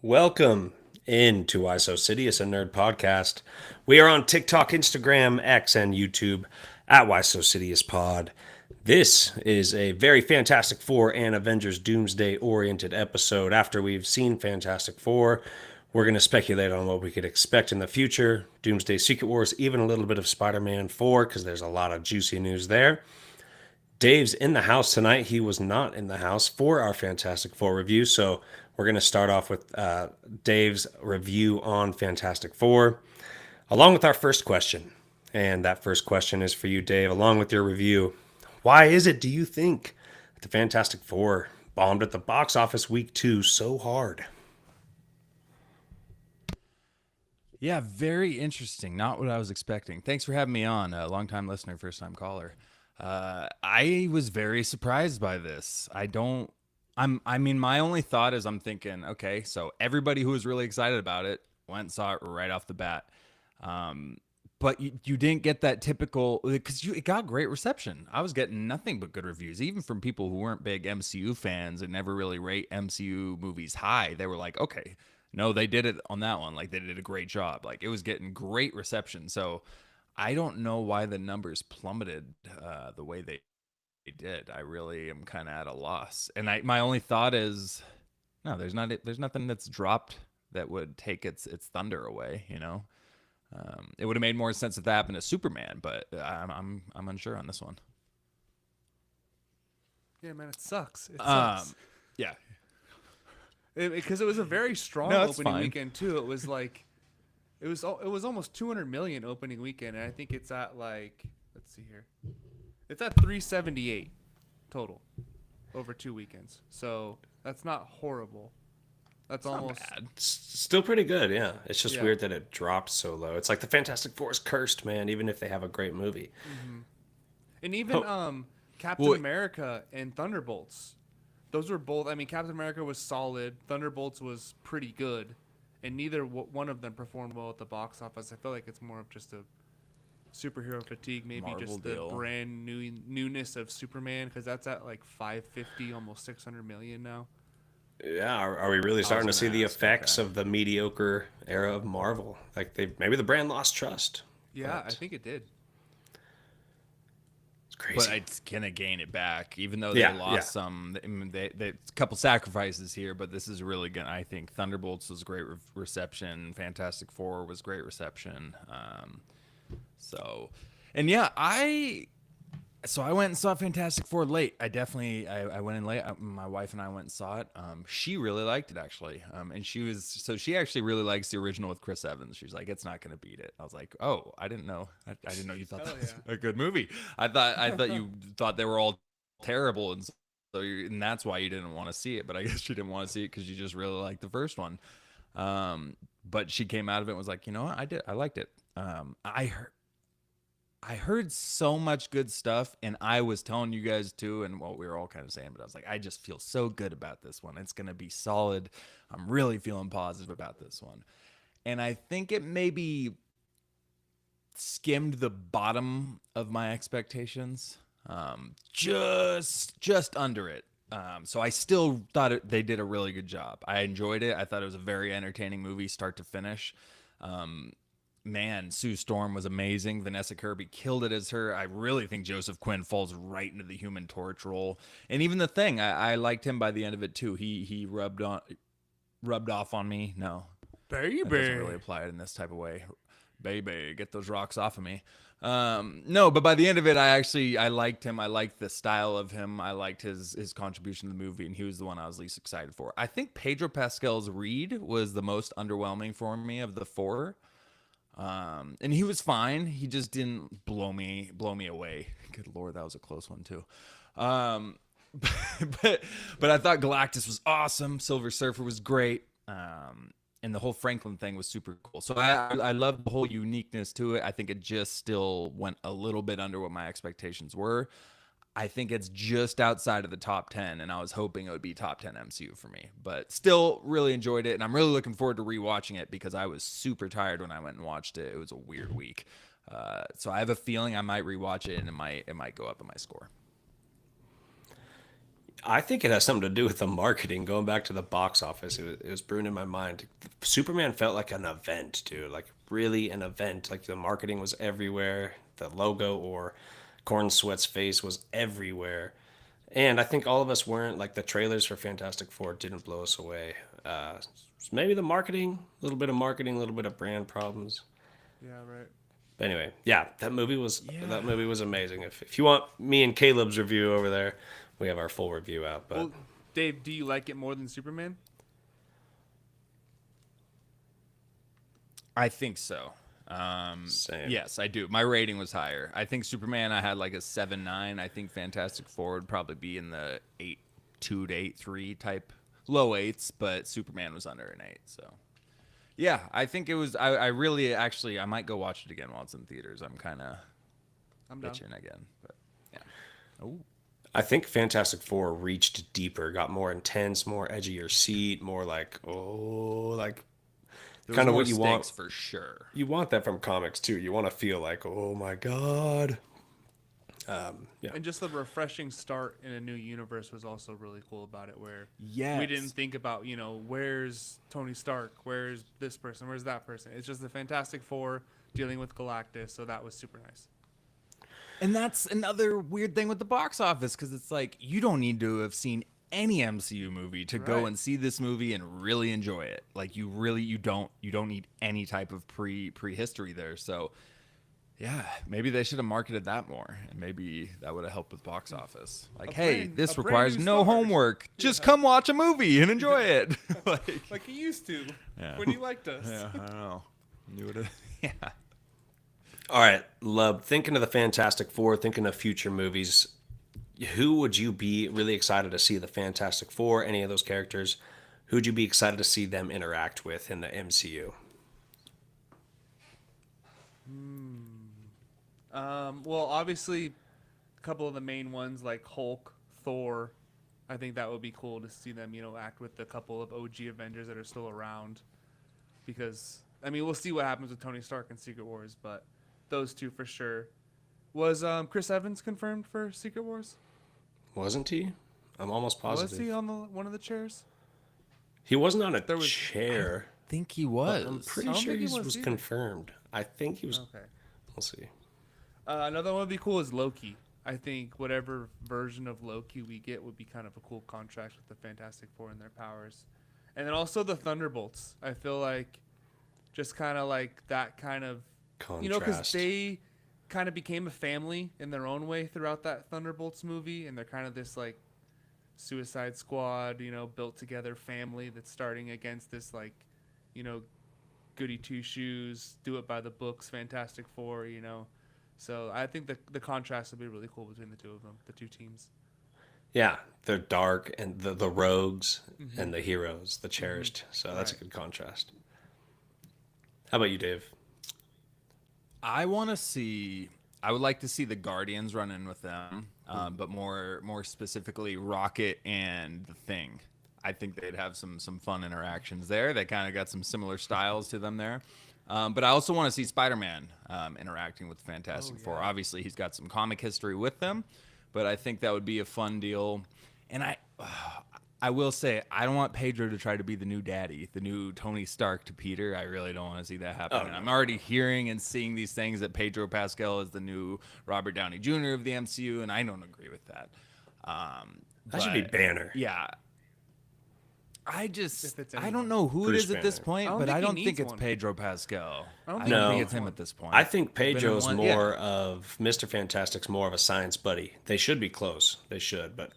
Welcome into Why So Sidious, a nerd podcast. We are on TikTok, Instagram, X, and YouTube at Why So Sidious Pod. This is a very Fantastic Four and Avengers Doomsday oriented episode. After we've seen Fantastic Four, we're going to speculate on what we could expect in the future. Doomsday Secret Wars, even a little bit of Spider-Man 4, because there's a lot of juicy news there. Dave's in the house tonight. He was not in the house for our Fantastic Four review, so we're going to start off with Dave's review on Fantastic Four, along with our first question. And that first question is for you, Dave, along with your review. Why is it, do you think, that the Fantastic Four bombed at the box office week 2 so hard? Yeah, very interesting. Not what I was expecting. Thanks for having me on. A long-time listener, first-time caller. I was very surprised by this. My only thought is I'm thinking, okay, so everybody who was really excited about it went and saw it right off the bat. But you didn't get that typical, because it got great reception. I was getting nothing but good reviews, even from people who weren't big MCU fans and never really rate MCU movies high. They were like, okay, no, they did it on that one. Like, they did a great job. Like, it was getting great reception. So I don't know why the numbers plummeted the way they did. I really am kind of at a loss. And my only thought is, no, there's nothing that's dropped that would take its thunder away. It would have made more sense if that happened to Superman, but I'm unsure on this one. Yeah, man, it sucks. It Um, sucks. yeah, Because it was a very strong no, it's opening fine. weekend too. It was almost 200 million opening weekend, and I think it's at like, let's see here, it's at 378 total over 2 weekends. So that's not horrible. That's Not almost bad. Still pretty good, yeah. It's just yeah. weird that it dropped so low. It's like the Fantastic Four is cursed, man, even if they have a great movie. And even Captain Well, America and Thunderbolts, those were both. I mean, Captain America was solid. Thunderbolts was pretty good, and neither one of them performed well at the box office. I feel like it's more of just a superhero fatigue, maybe Marvel just the deal. brand newness of Superman, because that's at like 550, almost 600 million now. Yeah, are we really starting to see gonna the ask, effects okay. of the mediocre era of Marvel? Like maybe the brand lost trust. Yeah, I But think it did. it's crazy. But it's gonna gain it back, even though they Yeah, yeah. lost some. I mean, they a couple sacrifices here, but this is really gonna. I think Thunderbolts was great reception. Fantastic Four was great reception. So, and yeah, I went and saw Fantastic Four late. I went in late. My wife and I went and saw it. She really liked it actually. And she actually really likes the original with Chris Evans. She's like, it's not gonna beat it. I was like, oh, I didn't know. I didn't know you thought Hell that was yeah. a good movie. I thought you thought they were all terrible, and that's why you didn't want to see it. But I guess you didn't want to see it because you just really liked the first one. But she came out of it and was like, you know what, I liked it. I heard so much good stuff, and I was telling you guys too, and what we were all kind of saying, but I was like, I just feel so good about this one. It's going to be solid. I'm really feeling positive about this one. And I think it maybe skimmed the bottom of my expectations, just under it. So I still thought they did a really good job. I enjoyed it. I thought it was a very entertaining movie, start to finish. Man, Sue Storm was amazing. Vanessa Kirby killed it as her. I really think Joseph Quinn falls right into the Human Torch role. And even the Thing, I liked him by the end of it too. He rubbed off on me. No, that doesn't really Baby. apply in this type of way. Baby, get those rocks off of me. No, but by the end of it, I liked him. I liked the style of him. I liked his contribution to the movie, and he was the one I was least excited for. I think Pedro Pascal's Reed was the most underwhelming for me of the four. And he was fine. He just didn't blow me away. Good Lord, that was a close one too. Um, but I thought Galactus was awesome. Silver Surfer was great. And the whole Franklin thing was super cool. So I love the whole uniqueness to it. I think it just still went a little bit under what my expectations were. I think it's just outside of the top 10, and I was hoping it would be top 10 MCU for me. But still really enjoyed it, and I'm really looking forward to rewatching it because I was super tired when I went and watched it. It was a weird week. So I have a feeling I might rewatch it, and it might go up in my score. I think it has something to do with the marketing. Going back to the box office, it was brewing in my mind. Superman felt like an event, dude. Like really an event. Like the marketing was everywhere. The logo or Corn Sweat's face was everywhere. And I think all of us weren't like the trailers for Fantastic Four didn't blow us away. Maybe the marketing, a little bit of marketing, a little bit of brand problems. Yeah, right. But anyway, yeah, Yeah. that movie was amazing. If you want me and Caleb's review over there, we have our full review out. But Well, Dave, do you like it more than Superman? I think so. Same. Yes, I do. My rating was higher. I think Superman, I had like a 7.9. I think Fantastic Four would probably be in the 8.2 to 8.3 type, low eights, but Superman was under an 8. So, yeah, I think it was. I really actually, I might go watch it again while it's in theaters. I'm kind of I'm down. itching again. But yeah. Oh, I think Fantastic Four reached deeper, got more intense, more edge of your seat, more like there kind was of more what you want. stakes for sure. You want that from comics too. You want to feel like, oh my god. Yeah. And just the refreshing start in a new universe was also really cool about it, where Yes. we didn't think about, where's Tony Stark, where's this person, where's that person. It's just the Fantastic Four dealing with Galactus, so that was super nice. And that's another weird thing with the box office, because it's like you don't need to have seen any MCU movie to go Right. and see this movie and really enjoy it. Like you don't need any type of prehistory there. So yeah, maybe they should have marketed that more, and maybe that would have helped with box office. Like, hey, this a brand requires new no star. homework. Just come watch a movie and enjoy it. like, Like he used to Yeah. when he liked us. yeah, I don't know. You would have, yeah. All right, Lub, thinking of the Fantastic Four, thinking of future movies, who would you be really excited to see the Fantastic Four, any of those characters? Who'd you be excited to see them interact with in the MCU? Well, obviously, a couple of the main ones like Hulk, Thor. I think that would be cool to see them, act with a couple of OG Avengers that are still around. Because, we'll see what happens with Tony Stark in Secret Wars, but those two for sure. Was Chris Evans confirmed for Secret Wars? Wasn't he? I'm almost positive. Was he on one of the chairs? He wasn't on a There was- chair. Think he but was. I'm pretty I don't sure think he he was was either. confirmed. I think he was. Okay. We'll see. Another one would be cool is Loki. I think whatever version of Loki we get would be kind of a cool contrast with the Fantastic Four and their powers. And then also the Thunderbolts. I feel like just kind of like that kind of, because Contrast. they kind of became a family in their own way throughout that Thunderbolts movie. And they're kind of this like Suicide Squad, built together family that's starting against this like, goody two shoes, do it by the books, Fantastic Four, So I think the contrast would be really cool between the two of them, the two teams. Yeah, they're dark and the rogues and the heroes, the cherished. So that's a Right. good contrast. How about you, Dave? I would like to see the Guardians run in with them, but more specifically Rocket and the Thing. I think they'd have some fun interactions there. They kind of got some similar styles to them there. But I also want to see Spider-Man interacting with the Fantastic Four. Obviously, he's got some comic history with them, but I think that would be a fun deal. And I will say, I don't want Pedro to try to be the new daddy, the new Tony Stark to Peter. I really don't want to see that happen. Oh, no. I'm already hearing and seeing these things that Pedro Pascal is the new Robert Downey Jr. of the MCU, and I don't agree with that. That should be But, Banner. Yeah. If it's I anyone. don't know who Bruce it is at this Banner. point, I don't but think I he don't think needs it's one. Pedro Pascal. I don't I think don't he think needs it's him one. at this point. I think Been in Pedro's one- more yeah. of Mr. Fantastic's more of a science buddy. They should be close. They should, but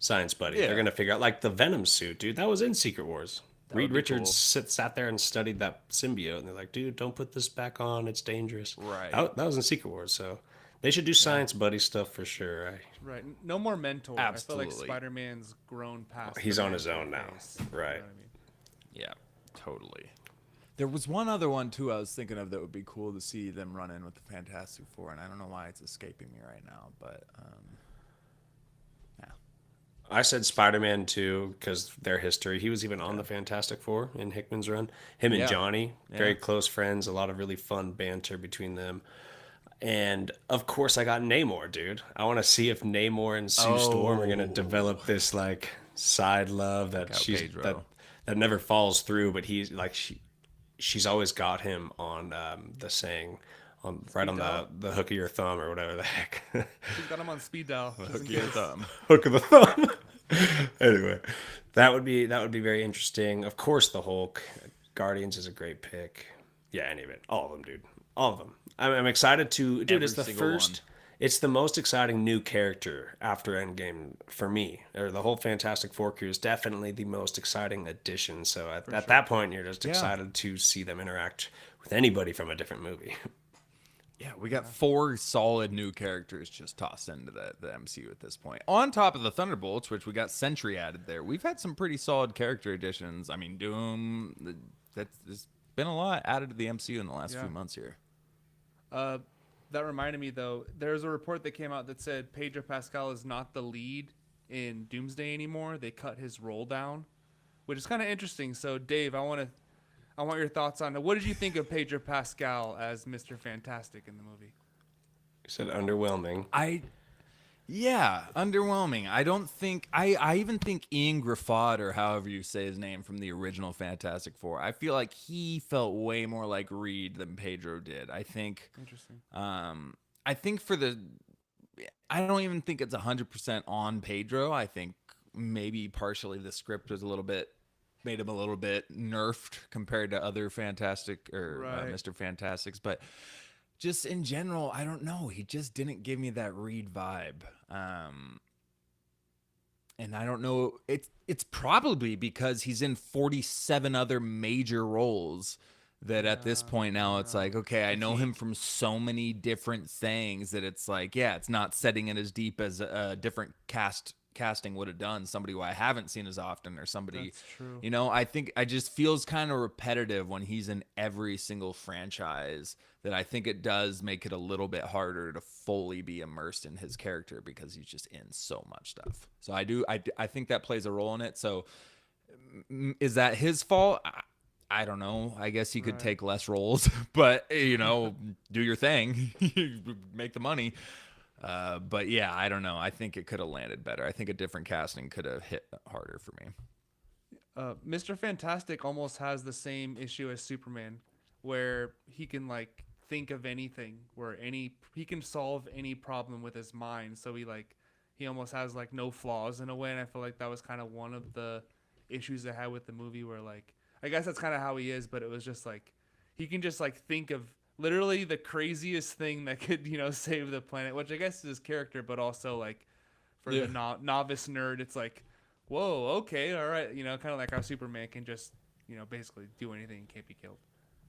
science buddy. Yeah. They're gonna figure out like the Venom suit, dude. That was in Secret Wars. Reed would be Richards cool. sat there and studied that symbiote, and they're like, dude, don't put this back on. It's dangerous. Right. That was in Secret Wars, so they should do science buddy stuff for sure. Right. No more mentor. I feel like Absolutely. Spider-Man's grown past. He's the on his mentor own now. phase. Right. You know what I mean? Yeah, totally. There was one other one too I was thinking of that would be cool to see them run in with the Fantastic Four, and I don't know why it's escaping me right now, but yeah. I said Spider-Man too because their history. He was even on the Fantastic Four in Hickman's run. Him and Yeah. Johnny, Yeah. very close friends. A lot of really fun banter between them. And of course, I got Namor, dude. I want to see if Namor and Sue Storm are gonna develop this like side love that out Pedro. that never falls through. But he's like she's always got him on the saying on right on the hook of your thumb or whatever the heck. She's got him on speed dial. Hook your thumb. Hook of the thumb. Anyway, that would be very interesting. Of course, the Hulk. Guardians is a great pick. Yeah, any of it, all of them, dude, all of them. I'm excited to, dude. It's the first. It's the most exciting new character after Endgame for me. Or the whole Fantastic Four crew is definitely the most exciting addition. So at that point, you're just excited to see them interact with anybody from a different movie. Yeah, we got 4 solid new characters just tossed into the MCU at this point. On top of the Thunderbolts, which we got Sentry added there, we've had some pretty solid character additions. I mean, Doom, there's been a lot added to the MCU in the last few months here. That reminded me, though, there's a report that came out that said Pedro Pascal is not the lead in Doomsday anymore. They cut his role down, which is kind of interesting. So, Dave, I want your thoughts on it. What did you think of Pedro Pascal as Mr. Fantastic in the movie? You said underwhelming. Yeah, underwhelming. I don't think I even think Ian Griffith, or however you say his name, from the original Fantastic Four, I feel like he felt way more like Reed than Pedro did. I think Interesting. I think I don't even think it's 100% on Pedro. I think maybe partially the script was made him a little bit nerfed compared to other Fantastic or Mr. Fantastics, but just in general, I don't know. He just didn't give me that Reed vibe. And I don't know. It's probably because he's in 47 other major roles that at this point now it's like, okay, I know him from so many different things that it's like, yeah, it's not setting it as deep as a different casting would have done, somebody who I haven't seen as often, or somebody, you know, I think I just feels kind of repetitive when he's in every single franchise, that I think it does make it a little bit harder to fully be immersed in his character because he's just in so much stuff. So I think that plays a role in it. So is that his fault? I don't know. I guess he could take less roles, but you know, do your thing, make the money. But yeah, I don't know. I think it could have landed better. I think a different casting could have hit harder for me. Mr. Fantastic almost has the same issue as Superman, where he can like think of anything, he can solve any problem with his mind. So he almost has like no flaws in a way. And I feel like that was kind of one of the issues I had with the movie, where like, I guess that's kind of how he is, but it was just like, he can just like think of literally the craziest thing that could, you know, save the planet, which I guess is his character, but also like for the novice nerd, it's like, whoa, okay, all right, you know, kind of like how Superman can just, you know, basically do anything and can't be killed.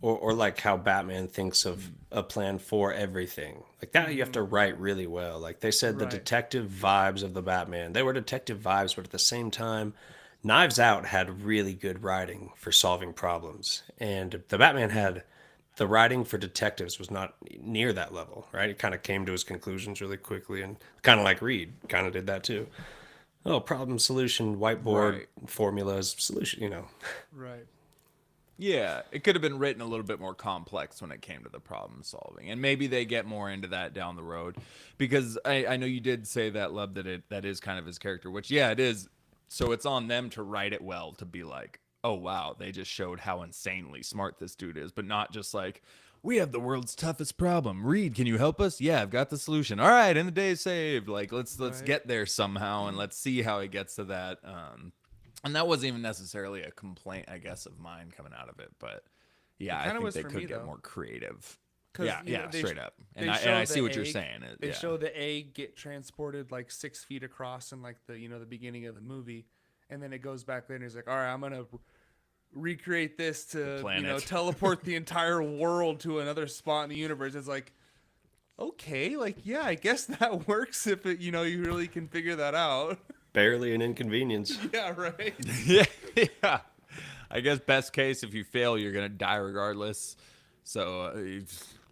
Or like how Batman thinks of a plan for everything. Like that you have to write really well. Like they said the detective vibes of the Batman, they were detective vibes, but at the same time, Knives Out had really good writing for solving problems. And the Batman had the writing for detectives was not near that level, right? It kind of came to his conclusions really quickly, and kind of like Reed kind of did that too. Oh, problem, solution, whiteboard, formulas, solution, you know. Right. Yeah, it could have been written a little bit more complex when it came to the problem solving, and maybe they get more into that down the road, because I know you did say that, Love, that is kind of his character, which yeah, it is. So it's on them to write it well, to be like, oh wow, they just showed how insanely smart this dude is, but not just like, we have the world's toughest problem. Reed, can you help us? Yeah, I've got the solution. All right, and the day is saved. Like let's get there somehow, and let's see how he gets to that. And that wasn't even necessarily a complaint, I guess, of mine coming out of it. But yeah, I think they could get more creative. Yeah, straight up. And I see what you're saying. They show the egg get transported like 6 feet across in like the beginning of the movie, and then it goes back there and he's like, all right, I'm gonna recreate this to teleport the entire world to another spot in the universe. It's like, okay, like yeah, I guess that works if it you really can figure that out. Barely an inconvenience. Yeah, right. yeah. I guess best case, if you fail, you're gonna die regardless. So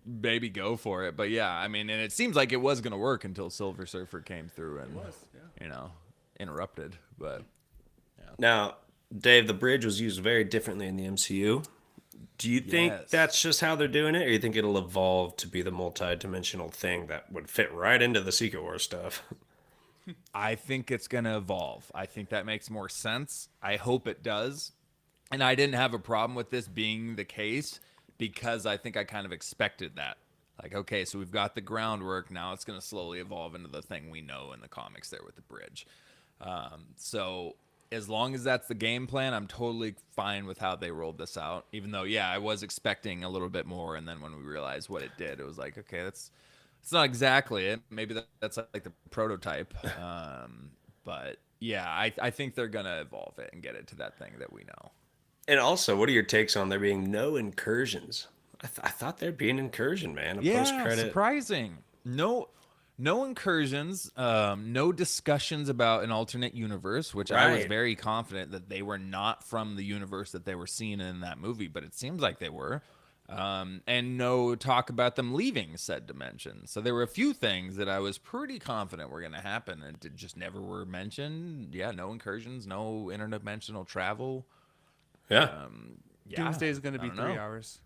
maybe go for it. But yeah, I mean, and it seems like it was gonna work until Silver Surfer came through and interrupted. But yeah. Now, Dave, the bridge was used very differently in the MCU. Do you think Yes. that's just how they're doing it, or you think it'll evolve to be the multi-dimensional thing that would fit right into the Secret Wars stuff? I think it's going to evolve. I think that makes more sense. I hope it does. And I didn't have a problem with this being the case because I think I kind of expected that. Like, okay, so we've got the groundwork. Now it's going to slowly evolve into the thing we know in the comics there with the bridge. So as long as that's the game plan, I'm totally fine with how they rolled this out. Even though, yeah, I was expecting a little bit more. And then when we realized what it did, it was like, okay, it's not exactly it. Maybe that's like the prototype. But yeah, I think they're going to evolve it and get it to that thing that we know. And also, what are your takes on there being no incursions? I thought there'd be an incursion, man. A post-credit. Surprising. No incursions. No discussions about an alternate universe, which I was Right. very confident that they were not from the universe that they were seen in that movie, but it seems like they were. And no talk about them leaving said dimension. So there were a few things that I was pretty confident were going to happen and it just never were mentioned. Yeah, no incursions, no interdimensional travel. Yeah. Yeah, Doomsday is going to be I 3 don't know. hours.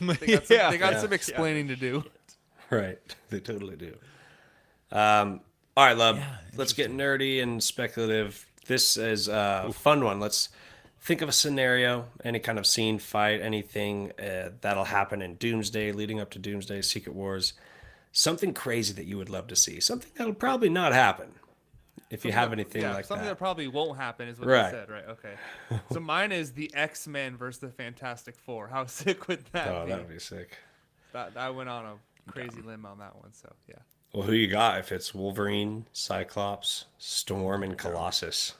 Yeah. They got some explaining to do. Right. They totally do. All right, love. Yeah, Let's get nerdy and speculative. This is a fun one. Let's think of a scenario, any kind of scene, fight, anything that'll happen in Doomsday, leading up to Doomsday, Secret Wars. Something crazy that you would love to see. Something that'll probably not happen. If you have anything like something that. that probably won't happen is what Right. they said, right? Okay. So mine is the X-Men versus the Fantastic Four. How sick would that Oh, be? that would be sick. I went on a crazy limb on that one, so yeah. Well, who you got if it's Wolverine, Cyclops, Storm, and Colossus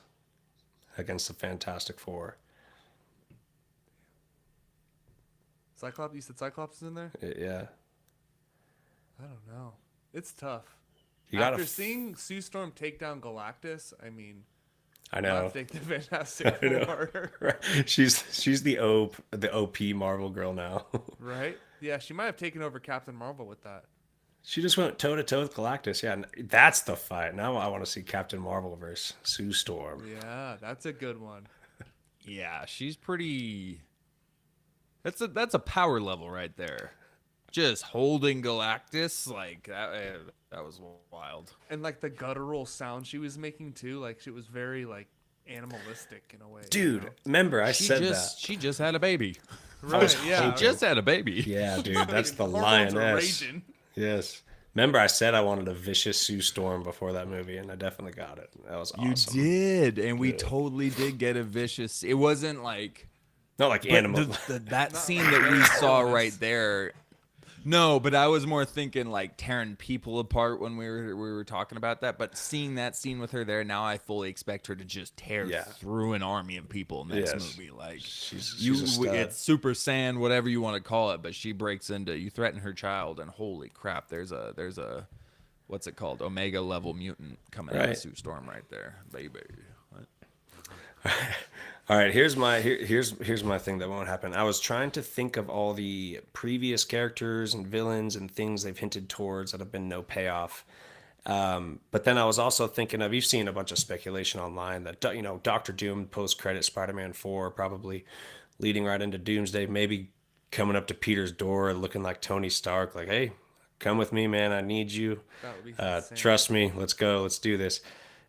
against the Fantastic Four? Cyclops, you said Cyclops is in there? Yeah. I don't know. It's tough. You gotta After seeing Sue Storm take down Galactus, I mean, I I know. think the Fantastic I know. Four, Right. She's the OP Marvel girl now. right? Yeah, she might have taken over Captain Marvel with that. She just went toe to toe with Galactus. Yeah, and that's the fight. Now I want to see Captain Marvel versus Sue Storm. Yeah, that's a good one. Yeah, she's pretty. That's a power level right there. Just holding Galactus like that. That was wild. And like the guttural sound she was making too, like she was very like animalistic in a way. Dude, remember I said that. She just had a baby. Right? Yeah. She just had a baby. Yeah, dude, that's the Hormones are lioness. raging. Yes. Remember I said I wanted a vicious Sue Storm before that movie, and I definitely got it. That was You awesome. did, and we totally did get a vicious. It wasn't like Not like but animal. that scene that we saw right there. No, but I was more thinking like tearing people apart when we were talking about that. But seeing that scene with her there, now I fully expect her to just tear Yeah. through an army of people in this Yes. movie. Like She's a stud. it's Super Saiyan, whatever you want to call it. But she breaks into you threaten her child, and holy crap, there's a what's it called, Omega level mutant coming out Right. of Sue Storm right there, baby. What? All right, here's my thing that won't happen. I was trying to think of all the previous characters and villains and things they've hinted towards that have been no payoff. But then I was also thinking of, you've seen a bunch of speculation online that Doctor Doom post credit Spider-Man 4 probably leading right into Doomsday, maybe coming up to Peter's door looking like Tony Stark, like, hey, come with me, man, I need you. That would be insane. Trust me, let's go, let's do this.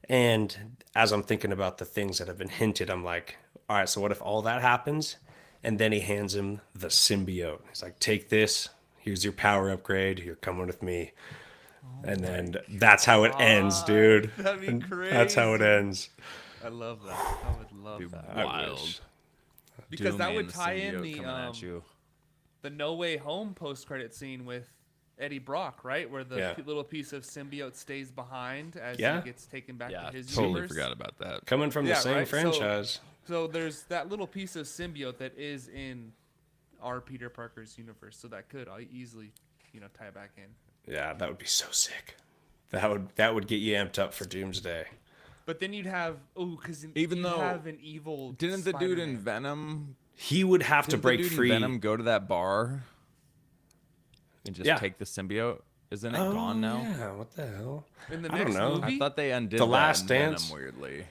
And as I'm thinking about the things that have been hinted, I'm like, all right, so what if all that happens? And then he hands him the symbiote. He's like, take this. Here's your power upgrade. You're coming with me. And then that's how it ends, dude. That'd be crazy. That's how it ends. I love that. I would love Dude, that. I wild. wish. Because Doom that and would tie in symbiote the coming at you. the No Way Home post credit scene with Eddie Brock, right? Where the Yeah. little piece of symbiote stays behind as Yeah. he gets taken back Yeah, to his totally universe. forgot about that. Coming from the Yeah, same right? franchise. So there's that little piece of symbiote that is in our Peter Parker's universe, so that could easily, tie back in. Yeah, that would be so sick. That would get you amped up for Doomsday. But then you'd have because Even you'd though- have an evil. Didn't the dude in Spider-Man. Venom He would have to Didn't break the dude in free. Venom go to that bar and just Yeah. take the symbiote? Isn't it Oh, gone now? Yeah, what the hell? In the I don't next know. movie? I thought they undid The that Last in Dance? Venom weirdly.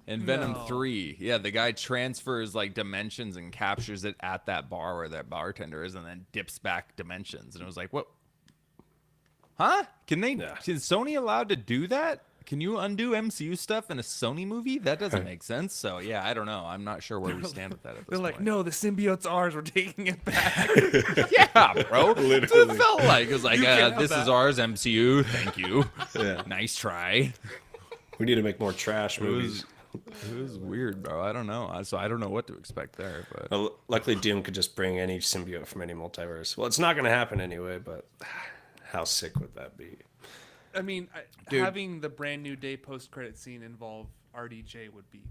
In Venom No. 3, yeah, the guy transfers like dimensions and captures it at that bar where that bartender is, and then dips back dimensions. And it was like, what? Huh? Yeah. Is Sony allowed to do that? Can you undo MCU stuff in a Sony movie? That doesn't make sense. So yeah, I don't know. I'm not sure where we stand with that at this They're like, point. no, the symbiote's ours. We're taking it back. Yeah, bro. That's what Literally. it felt like. It was like, can't have this is that. ours, MCU. Thank you. Yeah. Nice try. We need to make more trash movies. It was weird, bro. I don't know. So I don't know what to expect there. But Well, luckily, Doom could just bring any symbiote from any multiverse. Well, it's not going to happen anyway, but how sick would that be? I mean, Dude. having the brand new day post-credit scene involve RDJ would be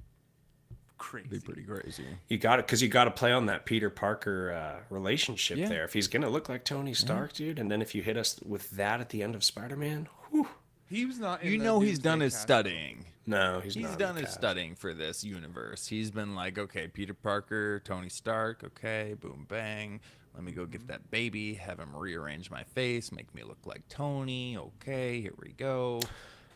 crazy. it'd be pretty crazy. You got it, because you got to play on that Peter Parker relationship Yeah. there. If he's going to look like Tony Stark, dude, and then if you hit us with that at the end of Spider-Man, whew. He was not. In You the know he's Doomsday done his cast. studying. No, he's He's not. done in the his cast. studying for this universe. He's been like, okay, Peter Parker, Tony Stark, okay, boom, bang. Let me go get that baby, have him rearrange my face, make me look like Tony. Okay, here we go.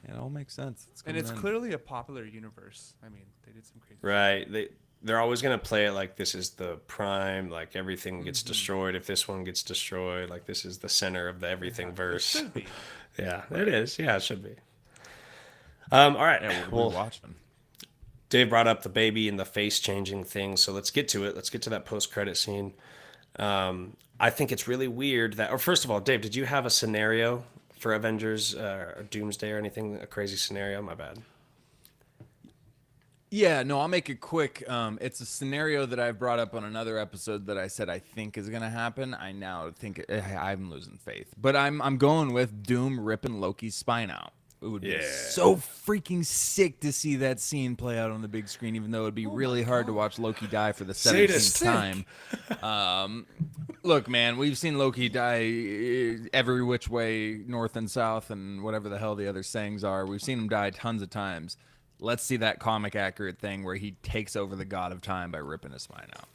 It all makes sense. And it's coming in. clearly a popular universe. I mean, they did some crazy. Right. They're always going to play it like this is the prime, like everything gets destroyed if this one gets destroyed, like this is the center of the everything verse. Should be. Yeah, it is. Yeah, it should be. All right. Yeah, we're Well, watching. Dave brought up the baby and the face changing thing, so let's get to it. Let's get to that post credit scene. I think it's really weird that, or first of all, Dave, did you have a scenario for Avengers or Doomsday or anything? A crazy scenario? My bad. Yeah, no, I'll make it quick. It's a scenario that I've brought up on another episode that I said I think is gonna happen. I now think I'm losing faith, but I'm going with Doom ripping Loki's spine out. It would be Yeah. so freaking sick to see that scene play out on the big screen, even though it'd be really hard to watch Loki die for the 17th Sadist. time. Look, man, we've seen Loki die every which way, north and south, and whatever the hell the other sayings are. We've seen him die tons of times. Let's see that comic accurate thing where he takes over the god of time by ripping his spine out.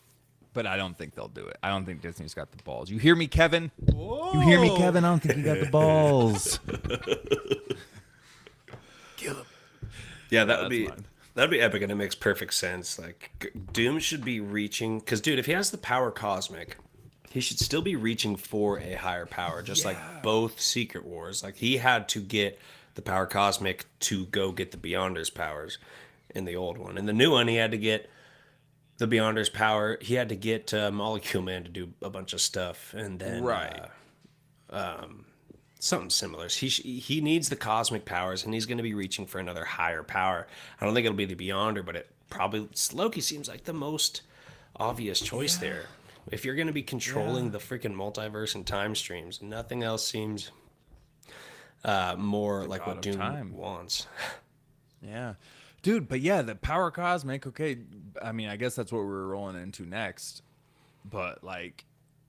But I don't think they'll do it. I don't think Disney's got the balls. You hear me, Kevin? You hear me, Kevin? I don't think you got the balls. Yeah, that's fine. that'd be epic, and it makes perfect sense. Like Doom should be reaching, because dude, if he has the power cosmic, he should still be reaching for a higher power, just like both Secret Wars. Like he had to get the power cosmic to go get the Beyonders powers in the old one. In the new one, he had to get the Beyonders power. He had to get Molecule Man to do a bunch of stuff, and then Right. something similar. He needs the cosmic powers, and he's going to be reaching for another higher power. I don't think it'll be the Beyonder, but Loki seems like the most obvious choice there. If you're going to be controlling the freaking multiverse and time streams, nothing else seems more like God what of Doom time. wants. Yeah. Dude, but yeah, the power cosmic, okay, I mean, I guess that's what we're rolling into next. But like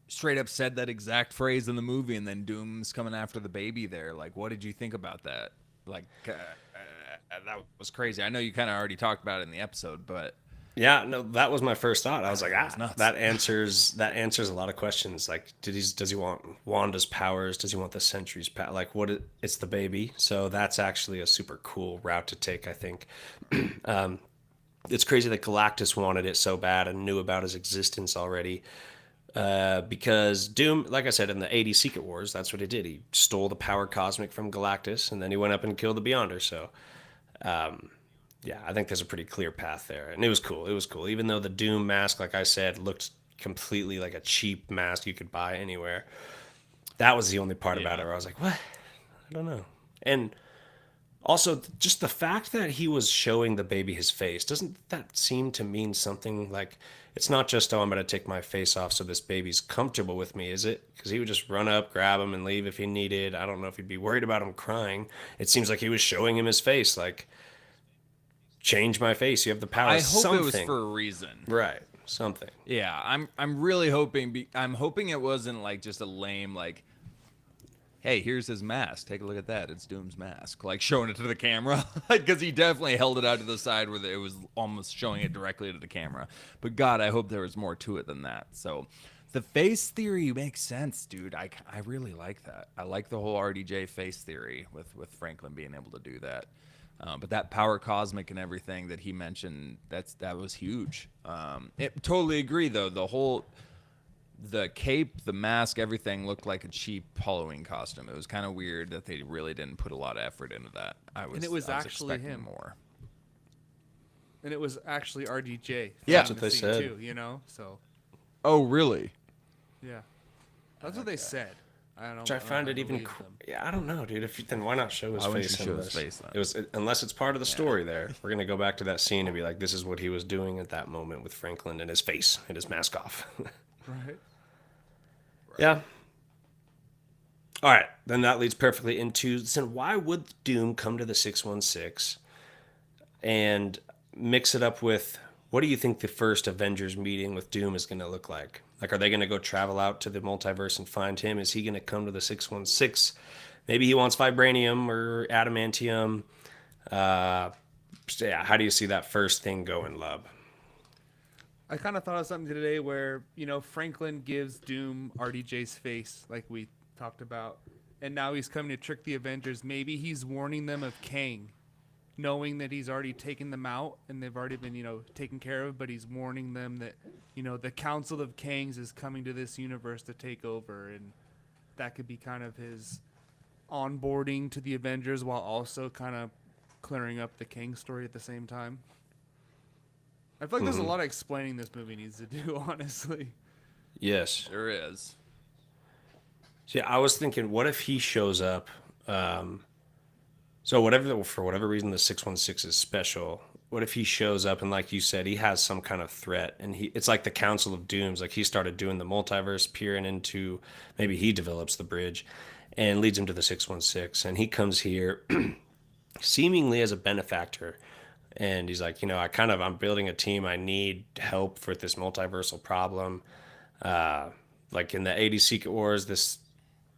straight up said that exact phrase in the movie, and then Doom's coming after the baby there. Like, what did you think about that? Like that was crazy. I know you kind of already talked about it in the episode, but Yeah, no, that was my first thought. I was like, nuts. that answers a lot of questions. Like, does he want Wanda's powers? Does he want the Sentry's power? Like, it's the baby. So that's actually a super cool route to take, I think. It's crazy that Galactus wanted it so bad and knew about his existence already. Because Doom, like I said, in the 80s Secret Wars, that's what he did. He stole the power cosmic from Galactus, and then he went up and killed the Beyonder. So, yeah, I think there's a pretty clear path there. And it was cool. It was cool. Even though the Doom mask, like I said, looked completely like a cheap mask you could buy anywhere. That was the only part about it where I was like, what? I don't know. And also, just the fact that he was showing the baby his face, doesn't that seem to mean something? Like, it's not just, oh, I'm going to take my face off so this baby's comfortable with me, is it? Because he would just run up, grab him, and leave if he needed. I don't know if he'd be worried about him crying. It seems like he was showing him his face, like, change my face. You have the power. I hope something. it was for a reason. Right. Something. Yeah, I'm really hoping. I'm hoping it wasn't like just a lame like, hey, here's his mask. Take a look at that. It's Doom's mask. Like showing it to the camera, because he definitely held it out to the side where it was almost showing it directly to the camera. But God, I hope there was more to it than that. So, the face theory makes sense, dude. I really like that. I like the whole RDJ face theory with Franklin being able to do that. But that power cosmic and everything that he mentioned, that was huge. Totally agree though. The cape, the mask, everything looked like a cheap Halloween costume. It was kind of weird that they really didn't put a lot of effort into that. I was actually expecting him. more. And it was actually RDJ. Yeah. That's what they said. Too, you know, so Oh, really? yeah, that's what they said. I don't know. Which I find it even. Yeah, I don't know, dude. Then why not show his Why wouldn't face? you in show his this? face then? It was unless it's part of the story. There, we're gonna go back to that scene and be like, this is what he was doing at that moment with Franklin and his face and his mask off. Right. Yeah. All right, then that leads perfectly into then why would Doom come to the 616 and mix it up with what do you think the first Avengers meeting with Doom is going to look like? Like, are they going to go travel out to the multiverse and find him? Is he going to come to the 616? Maybe he wants vibranium or adamantium. Yeah, how do you see that first thing going, Lub? I kind of thought of something today where, you know, Franklin gives Doom RDJ's face, like we talked about, and now he's coming to trick the Avengers. Maybe he's warning them of Kang, knowing that he's already taken them out and they've already been, you know, taken care of, but he's warning them that, you know, the Council of Kangs is coming to this universe to take over, and that could be kind of his onboarding to the Avengers while also kind of clearing up the Kang story at the same time. I feel like there's a lot of explaining this movie needs to do, honestly. Yes. There is. See, I was thinking, what if he shows up? So for whatever reason, the 616 is special. What if he shows up and, like you said, he has some kind of threat, and it's like the Council of Dooms. Like he started doing the multiverse, peering into, maybe he develops the bridge, and leads him to the 616, and he comes here, seemingly as a benefactor. And he's like, you know, I'm building a team. I need help for this multiversal problem. Like in the 80s Secret Wars, this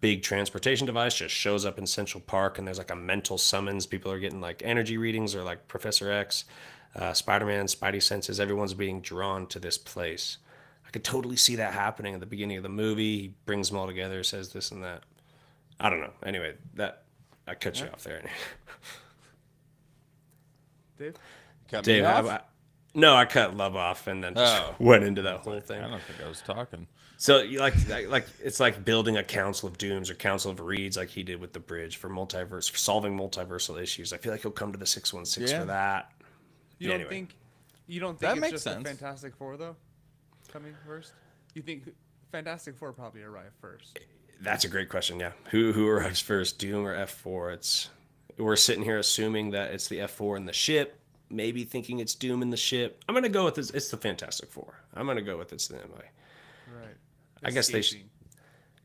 big transportation device just shows up in Central Park, and there's like a mental summons. People are getting like energy readings, or like Professor X, Spider-Man, Spidey senses. Everyone's being drawn to this place. I could totally see that happening at the beginning of the movie. He brings them all together, says this and that. I don't know. Anyway, I cut you off there. Dave? Cut me Dave, off? no, I cut Love off and then just went into that whole thing. I don't think I was talking. So you like it's like building a Council of Dooms or Council of Reeds, like he did with the bridge for multiverse, for solving multiversal issues. I feel like he'll come to the 616 for that. You don't think That it's makes just sense. the Fantastic Four though coming first? You think Fantastic Four probably arrive first? That's a great question. Yeah, who arrives first, Doom or F4? We're sitting here assuming that it's the F4 in the ship, maybe thinking it's Doom in the ship. I'm gonna go with it's the Fantastic Four. I'm gonna go with it's the MI. Right. I guess they should. Escaping.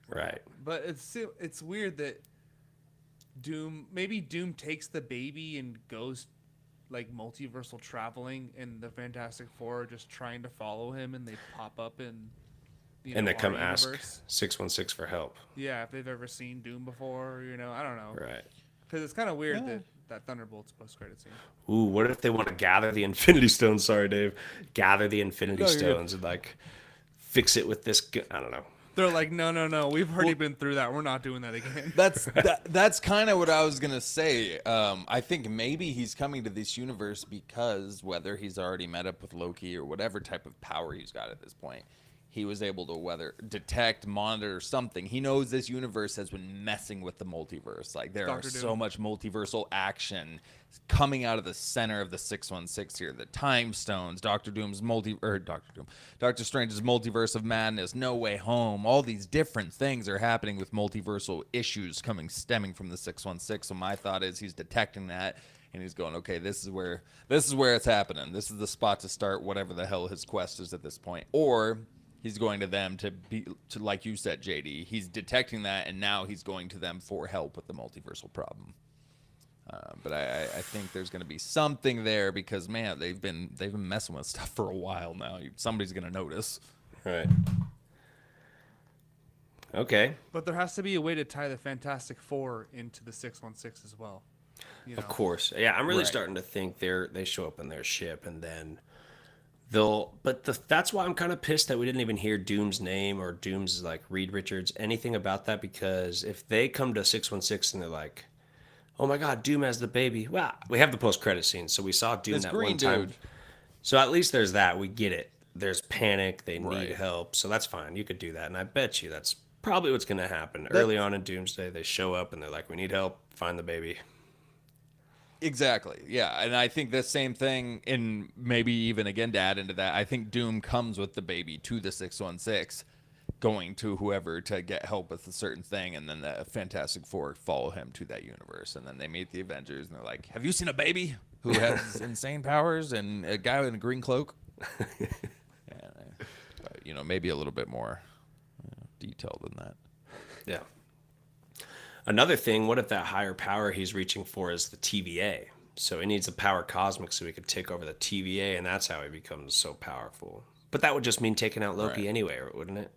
Right. But it's weird that maybe Doom takes the baby and goes like multiversal traveling, and the Fantastic Four are just trying to follow him, and they pop up in And they our come ask universe. 616 for help. Yeah, if they've ever seen Doom before, I don't know. Right. Because it's kind of weird that Thunderbolt's post-credit scene. Ooh, what if they want to gather the Infinity Stones? Sorry, Dave. Gather the Infinity Stones and like fix it with this. I don't know. They're like, no, we've already been through that. We're not doing that again. That's kind of what I was gonna say. I think maybe he's coming to this universe because whether he's already met up with Loki or whatever type of power he's got at this point, he was able to detect, monitor something. He knows this universe has been messing with the multiverse. Like there are so much multiversal action coming out of the center of the 616 here. The Time Stones, Doctor Strange's multiverse of madness, No Way Home. All these different things are happening with multiversal issues stemming from the 616. So my thought is he's detecting that. And he's going, okay, this is where it's happening. This is the spot to start whatever the hell his quest is at this point. Or he's going to them to like you said, JD. He's detecting that, and now he's going to them for help with the multiversal problem. But I think there's going to be something there because man, they've been messing with stuff for a while now. Somebody's going to notice. Right. Okay. But there has to be a way to tie the Fantastic Four into the 616 as well. Of course. Yeah, I'm really starting to think they show up in their ship and then that's why I'm kind of pissed that we didn't even hear Doom's name or Doom's like Reed Richards, anything about that, because if they come to 616 and they're like, oh my God, Doom has the baby. Well, we have the post-credit scene, so we saw Doom This that green one time. dude. So at least there's that. We get it. There's panic. They need Right. help. So that's fine. You could do that. And I bet you that's probably what's going to happen. Early on in Doomsday, they show up and they're like, we need help. Find the baby. Exactly. Yeah. And I think the same thing, and maybe even again to add into that, I think Doom comes with the baby to the 616, going to whoever to get help with a certain thing, and then the Fantastic Four follow him to that universe. And then they meet the Avengers, and they're like, have you seen a baby who has insane powers and a guy in a green cloak? And, maybe a little bit more detailed than that. Yeah. Another thing, what if that higher power he's reaching for is the TVA? So he needs a power cosmic so he could take over the TVA, and that's how he becomes so powerful. But that would just mean taking out Loki Right. anyway, wouldn't it?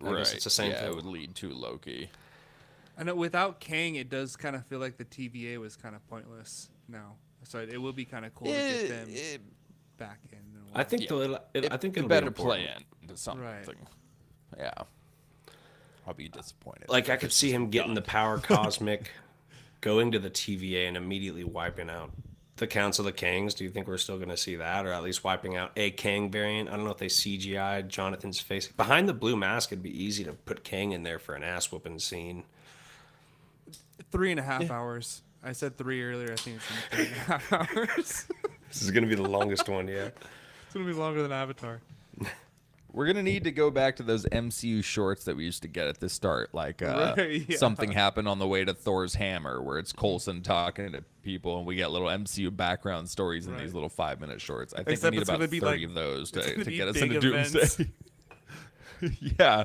I guess it's the same Yeah, thing. it would lead to Loki. I know without Kang, it does kind of feel like the TVA was kind of pointless now. So it will be kind of cool to get them back in. I think I think it'll better be important. play into something. Right. Yeah. I'll be disappointed. Like I could see him getting the power cosmic, going to the TVA, and immediately wiping out the Council of Kangs. Do you think we're still going to see that, or at least wiping out a Kang variant? I don't know if they CGI'd Jonathan's face behind the blue mask. It'd be easy to put Kang in there for an ass whooping scene. 3.5 hours. I said 3 earlier. I think it's gonna be 3.5 hours. This is going to be the longest one yet. It's gonna be longer than Avatar. We're going to need to go back to those MCU shorts that we used to get at the start. Like Right, yeah. something happened on the way to Thor's hammer where it's Coulson talking to people and we get little MCU background stories in Right. these little 5-minute shorts. I think Except we need it's about gonna 30 be like- of those it's to gonna be get us big into events. Doomsday. Yeah.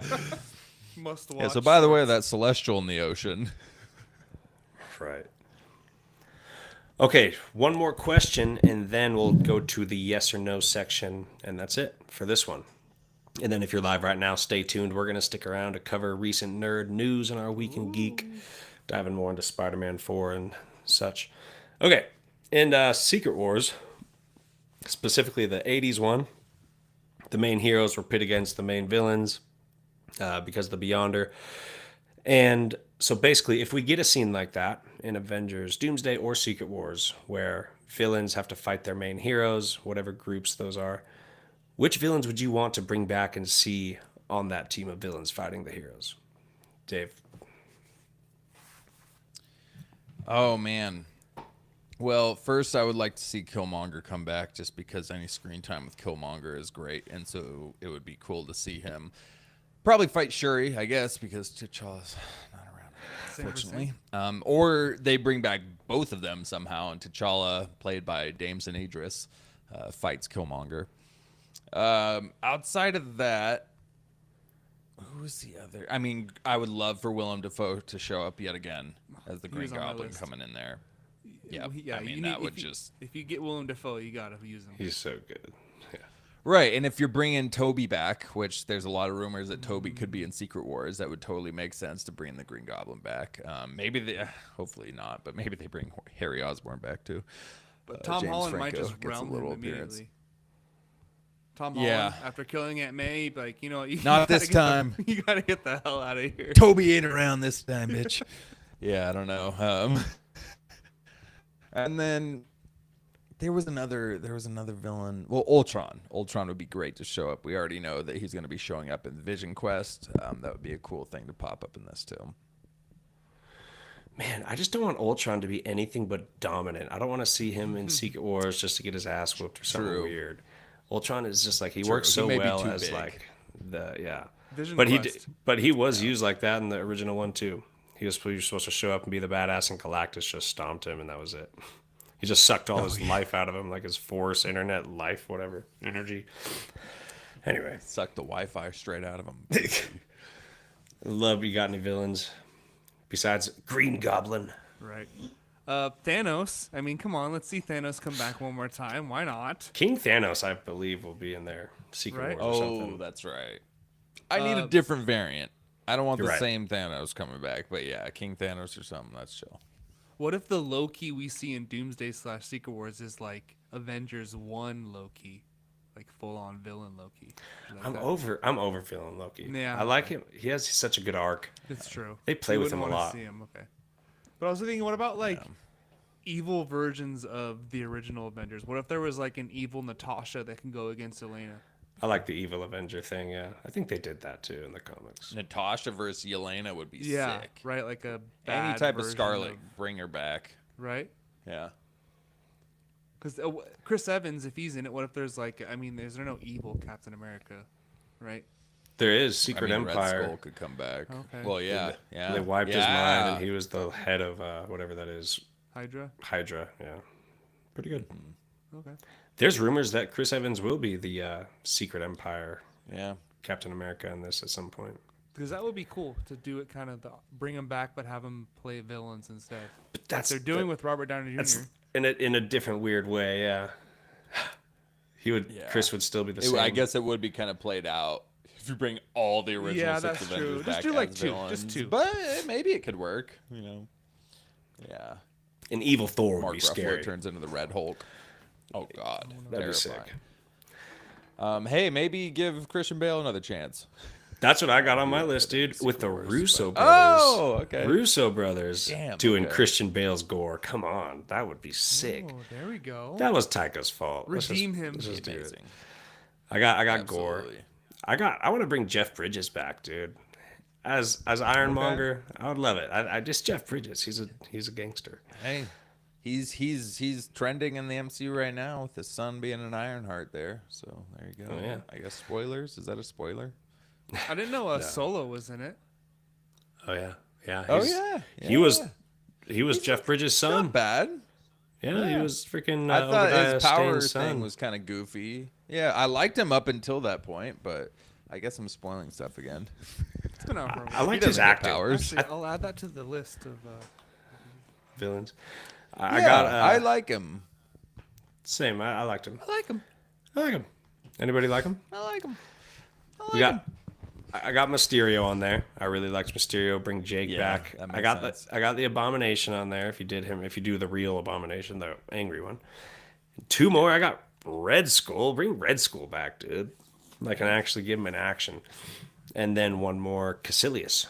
Must watch. Yeah. So by the way, that celestial in the ocean. Right. Okay, one more question, and then we'll go to the yes or no section, and that's it for this one. And then if you're live right now, stay tuned. We're going to stick around to cover recent nerd news in our Week in Geek, diving more into Spider-Man 4 and such. Okay, in Secret Wars, specifically the 80s one, the main heroes were pit against the main villains because of the Beyonder. And so basically, if we get a scene like that in Avengers, Doomsday, or Secret Wars, where villains have to fight their main heroes, whatever groups those are, which villains would you want to bring back and see on that team of villains fighting the heroes? Dave. Oh, man. Well, first, I would like to see Killmonger come back just because any screen time with Killmonger is great. And so it would be cool to see him probably fight Shuri, I guess, because T'Challa's not around, unfortunately. Or they bring back both of them somehow, and T'Challa, played by Damson Idris, fights Killmonger. Outside of that, who's the other? I mean, I would love for Willem Dafoe to show up yet again as the He Green was on my Goblin list. coming in there. Yeah, Yeah, I mean, you that need- would if you- just... If you get Willem Dafoe, you gotta use him. He's so good. Yeah. Right, and if you're bringing Toby back, which there's a lot of rumors that Toby could be in Secret Wars, that would totally make sense to bring the Green Goblin back. Maybe they, hopefully not, but maybe they bring Harry Osborn back too. But Tom James Holland might Franco just gets a realm little him appearance. immediately. Tom Yeah. Holland, after killing Aunt May, he'd be like, you know, you Not gotta this get the- time. you gotta get the hell out of here. Toby ain't around this time, bitch. Yeah, I don't know. And then there was another villain. Well, Ultron. Ultron would be great to show up. We already know that he's going to be showing up in Vision Quest. That would be a cool thing to pop up in this too. Man, I just don't want Ultron to be anything but dominant. I don't want to see him in Secret Wars just to get his ass whooped or something True. weird. Ultron is just like he True. works He so may be well too as big. like the Vision But Quest. he was used like that in the original one too. He was supposed to show up and be the badass, and Galactus just stomped him, and that was it. He just sucked all his life out of him, like his force, internet, life, whatever, energy. Anyway, Suck the Wi-Fi straight out of him. love you got any villains besides Green Goblin? Right. Thanos. I mean, come on, let's see Thanos come back one more time. Why not? King Thanos, I believe, will be in there. Secret Right. Wars or Oh, something. that's right. I need a different variant. I don't want You're the right. same Thanos coming back, but yeah, King Thanos or something. That's chill. What if the Loki we see in Doomsday / Secret Wars is like Avengers 1 Loki, like full on villain Loki? Like I'm that. over feeling Loki. Yeah, I like okay. him. He has such a good arc. It's true. They play You with him wouldn't a wanna lot. See him. Okay. But I was thinking, what about like evil versions of the original Avengers? What if there was like an evil Natasha that can go against Elena? I like the evil Avenger thing. Yeah, I think they did that too in the comics. Natasha versus Yelena would be Yeah, sick. right. Like a Any bad type of version Scarlet, bring her back. right? Yeah. Because Chris Evans, if he's in it, what if there's like, I mean, is there no evil Captain America, right? There is Secret Red Empire. Skull could come back. Okay. Well, yeah, yeah. They wiped his mind, and he was the head of whatever that is. Hydra. Hydra. Yeah, pretty good. Okay. There's rumors that Chris Evans will be the Secret Empire Yeah. Captain America in this at some point. Because that would be cool to do it, kind of bring him back, but have him play villains instead. But that's They're doing with Robert Downey Jr. That's in a different weird way. Yeah, he would. Yeah. Chris would still be the same. I guess it would be kind of played out if you bring all the original Yeah, six that's Avengers true. back Just do like as two. villains. Just two. But maybe it could work. Yeah. An evil Thor would Mark be Ruffalo scary. turns into the Red Hulk. Oh God, That'd be terrifying. sick. Hey, maybe give Christian Bale another chance. That's what I got on my list, dude. With the Russo brothers. Oh, okay. Russo brothers Damn, doing okay. Christian Bale's gore. Come on, that would be sick. Oh, there we go. That was Taika's fault. Redeem him. let's just do it. Amazing. I got gore. Absolutely. I want to bring Jeff Bridges back, dude. As Ironmonger, I would love it. I just Jeff Bridges. He's a gangster. Hey, he's trending in the MCU right now with his son being an Ironheart there. So there you go. Oh, yeah. I guess spoilers. Is that a spoiler? I didn't know Solo was in it. Oh yeah, yeah. Oh he's- yeah. He was Jeff Bridges' son. Not bad. Yeah, he was freaking. I thought Obadiah his power Stane's thing son. was kind of goofy. Yeah, I liked him up until that point, but I guess I'm spoiling stuff again. It's been out for a I while. liked He his doesn't get acting. powers. Actually, I'll add that to the list of. Villains. Yeah, I like him. Same. I liked him. I like him. I like him. Anybody like him? I like him. We got. I got Mysterio on there. I really liked Mysterio. Bring Jake Yeah, back. that I makes got sense. I got the Abomination on there. If you do the real Abomination, the angry one. Two more. I got Red Skull. Bring Red Skull back, dude. Like, and actually give him an action. And then one more, Caecilius,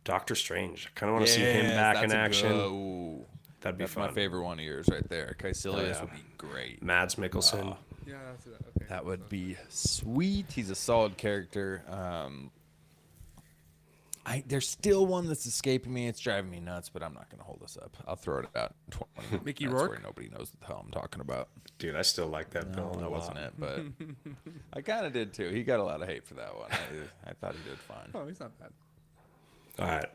Doctor Strange. I kind of want to see him back in action. That'd be That's fun. my favorite one of yours right there. Caecilius yeah. would be great. Mads Mikkelsen. Yeah, that's it. Okay. That would be sweet. He's a solid character. There's still one that's escaping me. It's driving me nuts, but I'm not going to hold this up. I'll throw it out. in 20 Mickey minutes Rourke? where nobody knows what the hell I'm talking about. Dude, I still like that No, villain that a wasn't lot. it, but I kind of did too. He got a lot of hate for that one. I thought he did fine. Oh, he's not bad. All right.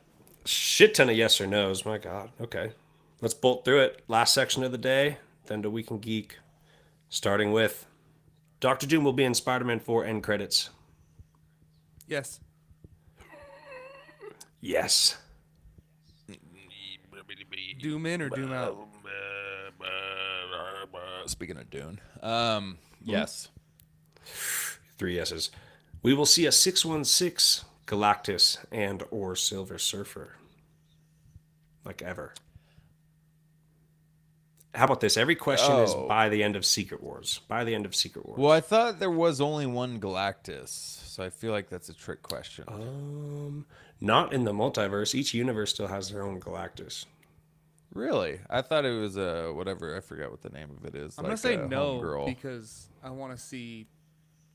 Shit ton of yes or no's. My God. Okay. Let's bolt through it. Last section of the day, then to Week in Geek. Starting with Doctor Doom will be in Spider-Man 4 end credits. Yes. Yes. Doom in or Doom out? Speaking of Dune, yes. 3 yeses. We will see a 616 Galactus and or Silver Surfer. Like ever. How about this? Every question is by the end of Secret Wars. By the end of Secret Wars. Well, I thought there was only one Galactus, so I feel like that's a trick question. Not in the multiverse. Each universe still has their own Galactus. Really? I thought it was whatever. I forgot what the name of it is. I'm gonna say no because I want to see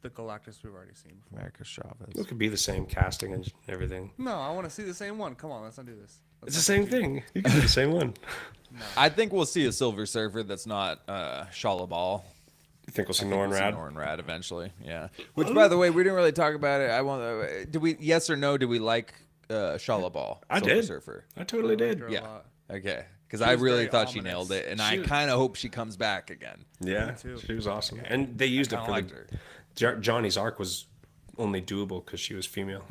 the Galactus we've already seen before. America Chavez. It could be the same casting and everything. No, I want to see the same one. Come on, let's not do this. It's the same thing. You can do the same one. I think we'll see a Silver Surfer that's not Shalabal. You think we'll see I think Norrin we'll see Rad? Norrin Rad eventually. Yeah. Which, by the way, we didn't really talk about it. I want. Do we? Yes or no? Do we like Shalabal? I Silver did. Surfer. I totally did. Yeah. Okay. Because I was really very thought she ominous. nailed it, and She I was- kind of hope she comes back again. Yeah, too. she was awesome. And they used it Kinda for liked her. Johnny's arc was only doable because she was female.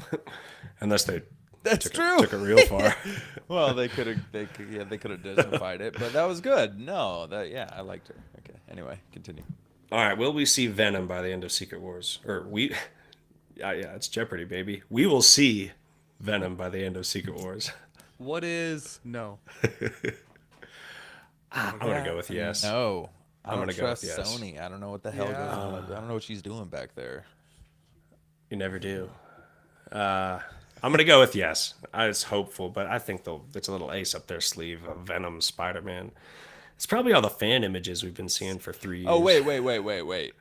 Unless they That's took true. It, took it real far. Well, they could have Disneyfied it, but that was good. No, I liked her. Okay. Anyway, continue. All right, will we see Venom by the end of Secret Wars? Yeah, it's Jeopardy, baby. We will see Venom by the end of Secret Wars. What is no? I'm gonna go with yes. No, I'm I don't gonna go with trust yes. Sony. I don't know what the hell goes Yeah. on. I don't know what she's doing back there. You never do. I'm gonna go with yes. I was hopeful, but I think it's a little ace up their sleeve of Venom Spider-Man. It's probably all the fan images we've been seeing for 3 years. Oh, wait.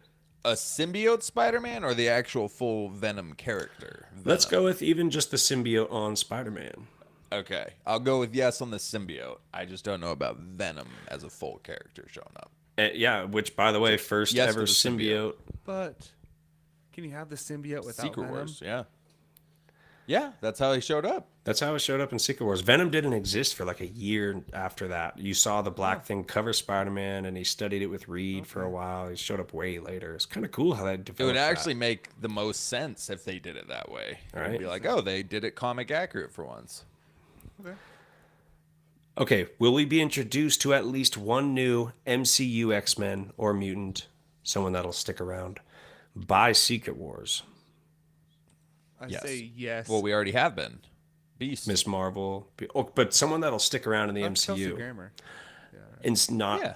A symbiote Spider-Man or the actual full Venom character? Let's Venom? go with even just the symbiote on Spider-Man. Okay, I'll go with yes on the symbiote. I just don't know about Venom as a full character showing up. Yeah, which by the way, first yes ever for the symbiote. But can you have the symbiote without Secret Venom? Wars, yeah. Yeah, that's how he showed up. That's how it showed up in Secret Wars. Venom didn't exist for like a year after that. You saw the black thing cover Spider-Man, and he studied it with Reed for a while. He showed up way later. It's kind of cool how that developed. It would actually make the most sense if they did it that way. Right. It'd be like, oh, they did it comic accurate for once. Okay, will we be introduced to at least one new MCU X-Men or mutant, someone that'll stick around, by Secret Wars? I Yes. say yes. Well, we already have been. Beast. Miss Marvel, but someone that'll stick around in the Kelsey MCU. Grammer. It's not Yeah.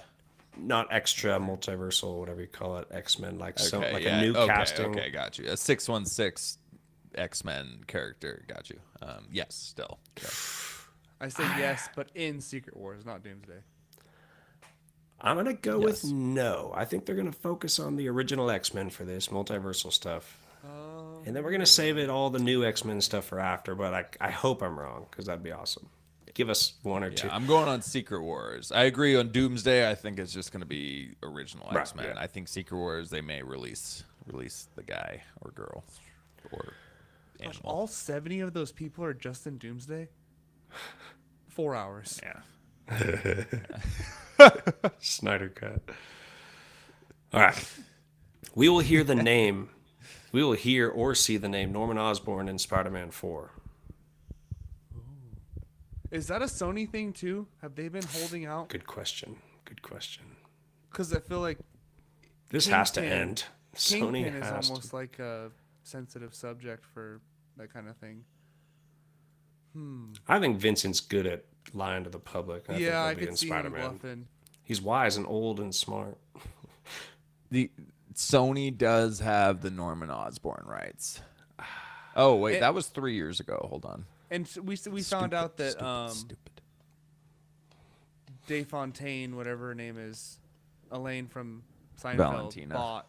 not extra multiversal, whatever you call it, X-Men, like some Okay, like yeah. a new okay, casting. Okay, got you. A 616 X-Men character, got you. Yes, still. Yeah. I say yes, but in Secret Wars, not Doomsday. I'm gonna go with Yes. no. I think they're gonna focus on the original X-Men for this multiversal stuff, and then we're gonna save it all the new X-Men stuff for after. But I hope I'm wrong because that'd be awesome. Give us one or two. Yeah, I'm going on Secret Wars. I agree on Doomsday. I think it's just going to be original Right, X-Men. yeah. I think Secret Wars they may release the guy or girl or Gosh, animal. all 70 of those people are just in Doomsday? 4 hours. Yeah. Snyder cut. All right. We will hear the name. We will hear or see the name Norman Osborn in Spider-Man 4. Is that a Sony thing too? Have they been holding out? Good question. Good question. Because I feel like This has to Kingpin- end. Sony Kingpin is has almost to. like a sensitive subject for that kind of thing. I think Vincent's good at lying to the public. I think Yeah, I he'll be could in see him Spider-Man. bluffing. He's wise and old and smart. The Sony does have the Norman Osborn rights. Oh wait, that was 3 years ago. Hold on. And we found out that Stupid. Dave Fontaine, whatever her name is, Elaine from Seinfeld, Valentina.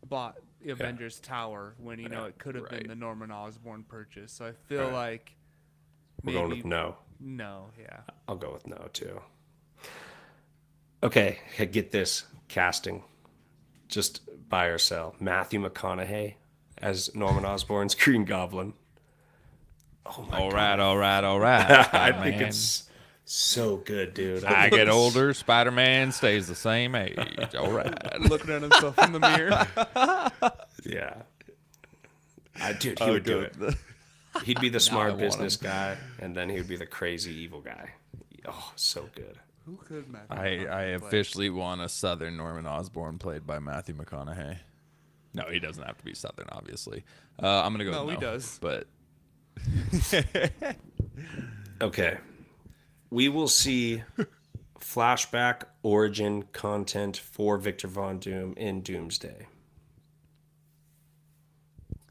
bought the Avengers Tower when it could have Right. been the Norman Osborn purchase. So I feel Right. like We're maybe going with no. no, yeah. I'll go with no too. Okay, get this casting. Just buy or sell. Matthew McConaughey as Norman Osborn's Green Goblin. Oh my All god. right. I Spider-Man. think it's so good, dude. I get older, Spider-Man stays the same age. All right. Looking at himself in the mirror. Yeah. Dude, he would do it. He'd be the smart want business guy, and then he would be the crazy evil guy. Oh, so good. Who could Matthew I McConaughey play? officially want a Southern Norman Osborn played by Matthew McConaughey. No, he doesn't have to be Southern, obviously. I'm gonna go. No, with he does. But Okay. We will see flashback origin content for Victor Von Doom in Doomsday.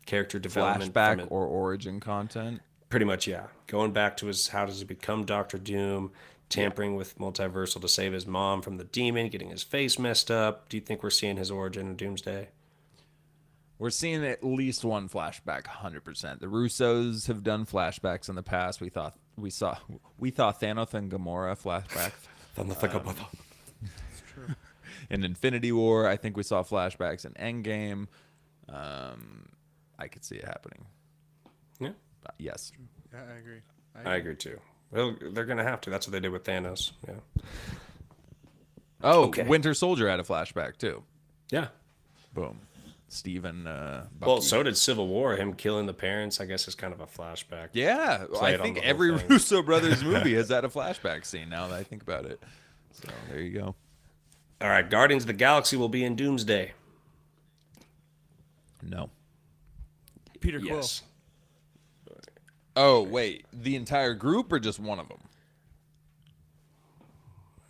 Character development. from flashback it. or origin content. Pretty much, yeah. Going back to his how does he become Doctor Doom, tampering with multiversal to save his mom from the demon, getting his face messed up. Do you think we're seeing his origin in Doomsday? We're seeing at least one flashback, 100%. The Russos have done flashbacks in the past. We thought Thanos and Gamora flashback in Infinity War. I think we saw flashbacks in Endgame. I could see it happening. Yeah. Yes. Yeah, I agree. I agree too. Well, they're gonna have to. That's what they did with Thanos. Yeah. Oh, Okay. Winter Soldier had a flashback too. Yeah. Boom. Stephen. Well, Bucky. so did Civil War. Him killing the parents, I guess, is kind of a flashback. Yeah, Play I it on think the whole every thing. Russo brothers movie has had a flashback scene. Now that I think about it, so there you go. All right, Guardians of the Galaxy will be in Doomsday. No. Peter Quill. Yes. Oh wait, the entire group or just one of them?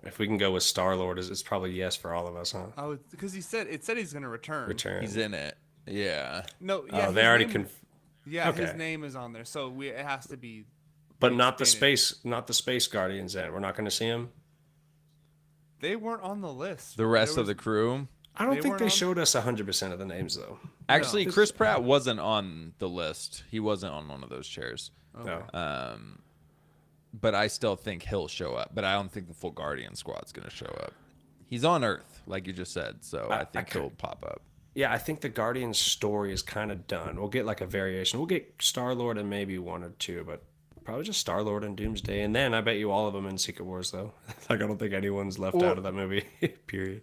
If we can go with Star Lord, it's probably yes for all of us, huh? I would because it said he's gonna return. Return. He's in it. Yeah. No, yeah. Oh, they his already name- Yeah, his Okay. name is on there, so it has to be. But not the expanded. space Guardians. Then we're not going to see him. They weren't on the list. The rest of the crew. I don't They think weren't they on- showed us 100% of the names though. Actually, No. Chris Pratt wasn't on the list. He wasn't on one of those chairs. Okay. No. But I still think he'll show up. But I don't think the full Guardian squad's going to show up. He's on Earth, like you just said. So I think he'll pop up. Yeah, I think the Guardians story is kind of done. We'll get like a variation. We'll get Star-Lord and maybe one or two, but probably just Star-Lord and Doomsday. And then I bet you all of them in Secret Wars, though. Like, I don't think anyone's left out of that movie, period.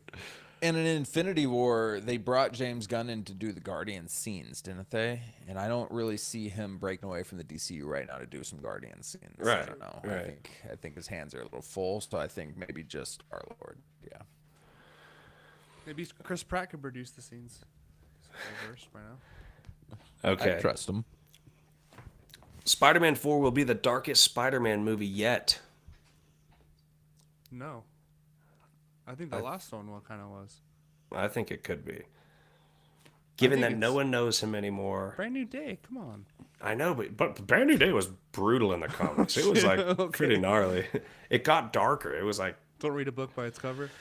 And in Infinity War, they brought James Gunn in to do the Guardian scenes, didn't they? And I don't really see him breaking away from the DCU right now to do some Guardian scenes. Right, I don't know. right. I think his hands are a little full, so I think maybe just Star-Lord. Yeah. Maybe Chris Pratt could produce the scenes. He's versed by now. Okay. I trust him. Spider-Man 4 will be the darkest Spider-Man movie yet. No. I think the last one kind of was. I think it could be. Given think that no it's- one knows him anymore. Brand New Day, come on. I know, but Brand New Day was brutal in the comics. It was like Okay. pretty gnarly. It got darker. It was like, Don't read a book by its cover.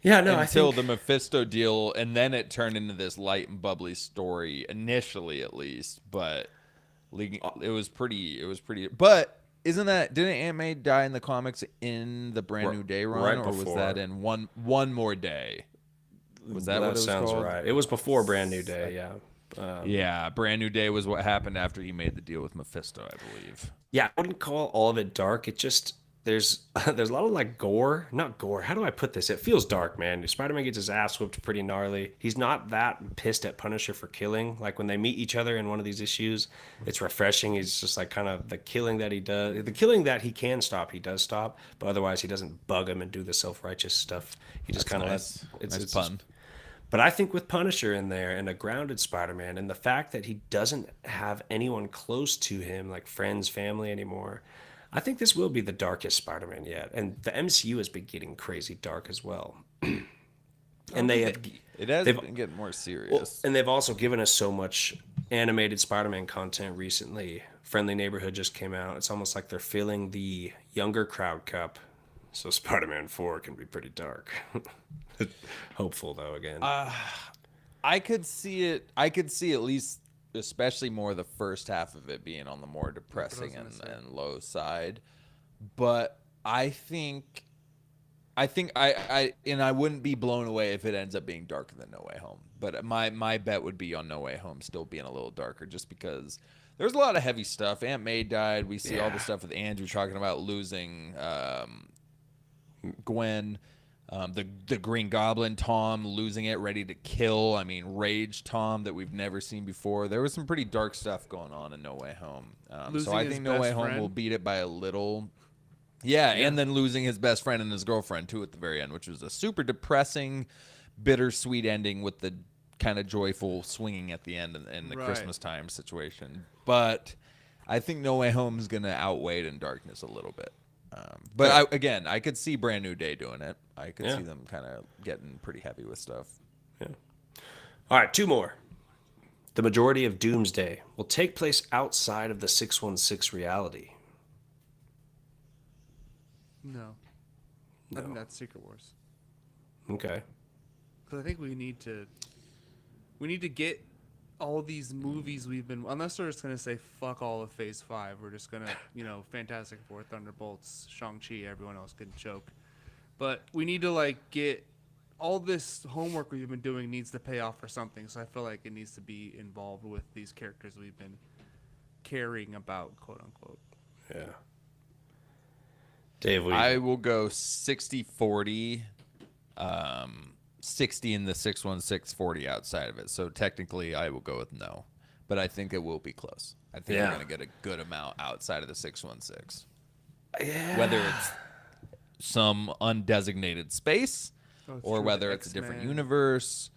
yeah, no, Until I think the Mephisto deal, and then it turned into this light and bubbly story initially, at least. But it was pretty. But didn't Aunt May die in the comics in the Brand New Day run, right or was before. that in one more day? Was that what it was sounds called? right. It was before Brand New Day, yeah. Yeah, Brand New Day was what happened after he made the deal with Mephisto, I believe. Yeah, I wouldn't call all of it dark. It just there's a lot of like gore. Not gore. How do I put this? It feels dark, man. Spider-Man gets his ass whooped pretty gnarly. He's not that pissed at Punisher for killing. Like when they meet each other in one of these issues, it's refreshing. He's just like kind of the killing that he does. The killing that he can stop, he does stop. But otherwise, he doesn't bug him and do the self-righteous stuff. He just kind of Nice. lets Nice pun. But I think with Punisher in there and a grounded Spider-Man and the fact that he doesn't have anyone close to him, like friends, family anymore, I think this will be the darkest Spider-Man yet. And the MCU has been getting crazy dark as well. And they have, It has they've- been getting more serious. well, and they've also given us so much animated Spider-Man content recently. Friendly Neighborhood just came out. It's almost like they're filling the younger crowd cup. So Spider-Man 4 can be pretty dark. Hopeful though again. I could see it. I could see at least, especially more the first half of it being on the more depressing gonna say. and low side. But I wouldn't be blown away if it ends up being darker than No Way Home. But my bet would be on No Way Home still being a little darker, just because there's a lot of heavy stuff. Aunt May died. We see all the stuff with Andrew talking about losing Gwen. The Green Goblin Tom losing it, ready to kill. I mean, Rage Tom that we've never seen before. There was some pretty dark stuff going on in No Way Home. So Losing I his think No Way best Home friend. will beat it by a little. Yeah, and then losing his best friend and his girlfriend too at the very end, which was a super depressing, bittersweet ending with the kind of joyful swinging at the end in the Right. Christmas time situation. But I think No Way Home is going to outweigh it in darkness a little bit. But I could see Brand New Day doing it. I could see them kind of getting pretty heavy with stuff. Yeah. All right, two more. The majority of Doomsday will take place outside of the 616 reality. No. I think that's Secret Wars. Okay. Because I think we need to get all these movies we've been, unless we're just gonna say fuck all of Phase 5, we're just gonna Fantastic Four, Thunderbolts, Shang-Chi, everyone else can choke. But we need to like get all this homework we've been doing needs to pay off for something. So I feel like it needs to be involved with these characters we've been caring about, quote unquote. Yeah. Dave, what do you I will go 60-40, 60 in the 616, 40 outside of it. So technically, I will go with no. But I think it will be close. I think we're going to get a good amount outside of the 616. Yeah. Whether it's some undesignated space Oh, it's or true, whether the it's a different X-Men. universe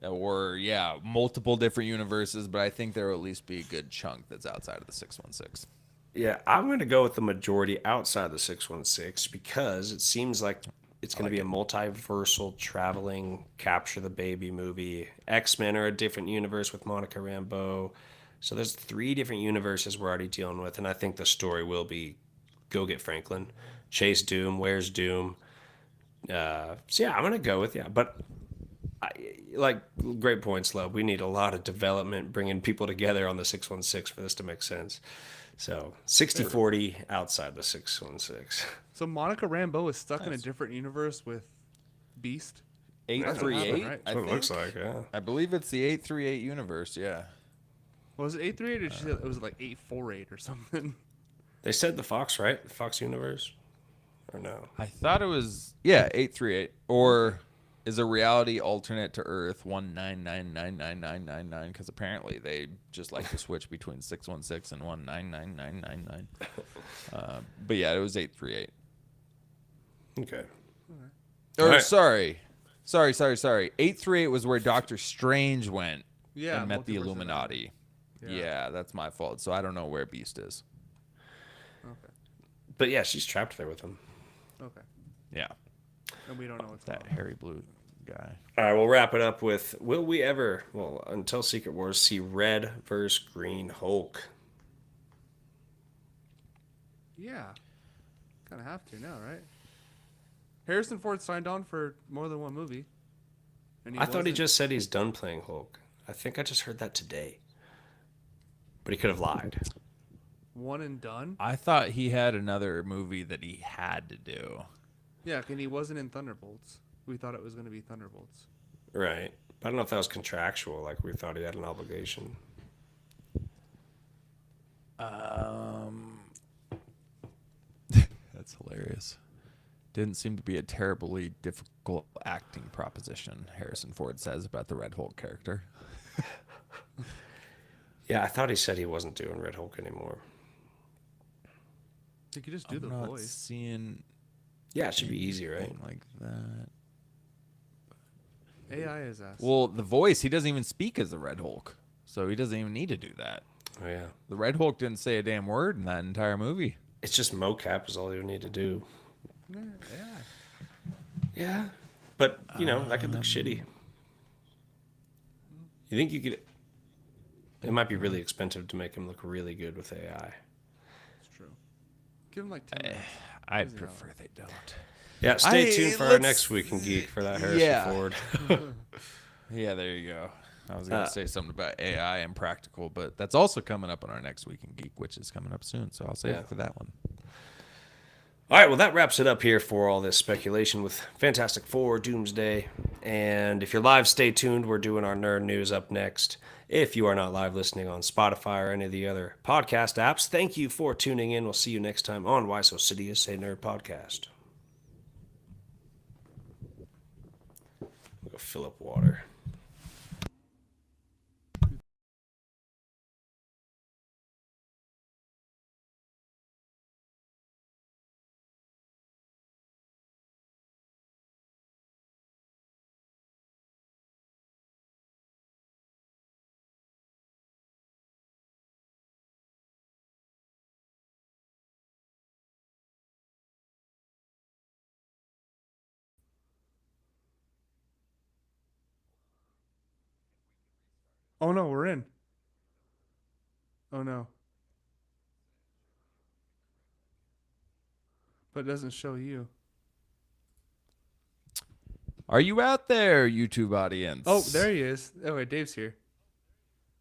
or, multiple different universes. But I think there will at least be a good chunk that's outside of the 616. Yeah, I'm going to go with the majority outside the 616 because it seems like it's going to be a multiversal traveling capture the baby movie. X-Men are a different universe with Monica Rambeau. So there's 3 different universes we're already dealing with, and I think the story will be go get Franklin, chase Doom, where's Doom. So yeah, I'm gonna go with but like great point, Slow. We need a lot of development, bringing people together on the 616 for this to make sense. So 60-40 outside the 616. So Monica Rambeau is stuck in a different universe with Beast. 838. right? That's what it looks like, yeah. I believe it's the 838 universe. Yeah. Was it 838 or did she say it was like 848 or something? They said the Fox, right? The Fox universe, or no? I thought it was 838, or is a reality alternate to Earth 199999999, because apparently they just like to switch between 616 and 199999. But yeah, it was 838. Okay. Or Right. sorry. 838 was where Doctor Strange went Yeah, and met the Multiverse of Illuminati. Madness. Yeah, that's my fault. So I don't know where Beast is. Okay. But yeah, she's trapped there with him. Okay. Yeah, And we don't know what's going that on. hairy blue guy. All right, we'll wrap it up with: will we ever, until Secret Wars, see Red versus Green Hulk? Yeah. Kind of have to now, right? Harrison Ford signed on for more than one movie. And I thought he wasn't- just said he's done playing Hulk. I think I just heard that today. But he could have lied. one and done. I thought he had another movie that he had to do. Yeah, and he wasn't in Thunderbolts. We thought it was going to be Thunderbolts. Right. But I don't know if that was contractual, like we thought he had an obligation. That's hilarious. Didn't seem to be a terribly difficult acting proposition, Harrison Ford says about the Red Hulk character. Yeah, I thought he said he wasn't doing Red Hulk anymore. You could just do I'm the not voice. seeing Yeah, it should be easy, right? anything like that. AI is ass. Well, the voice, he doesn't even speak as the Red Hulk, so he doesn't even need to do that. Oh, yeah. The Red Hulk didn't say a damn word in that entire movie. It's just mocap is all you need to do. Yeah. Yeah. But, that could look shitty. You think you could... It might be really expensive to make him look really good with AI. It's true. Give him like 10 minutes. I'd Easy prefer they don't. Yeah, stay tuned for our let's- next Week in Geek for that Harrison Yeah. Ford. Yeah, there you go. I was going to say something about AI and practical, but that's also coming up on our next Week in Geek, which is coming up soon, so I'll save Yeah. it for that one. All right, well, that wraps it up here for all this speculation with Fantastic Four, Doomsday. And if you're live, stay tuned. We're doing our nerd news up next. If you are not live listening on Spotify or any of the other podcast apps, thank you for tuning in. We'll see you next time on Why So Sidious, a nerd podcast. We'll go fill up water. Oh no, we're in. Oh no. But it doesn't show you. Are you out there, YouTube audience? Oh, there he is. Oh wait, Dave's here.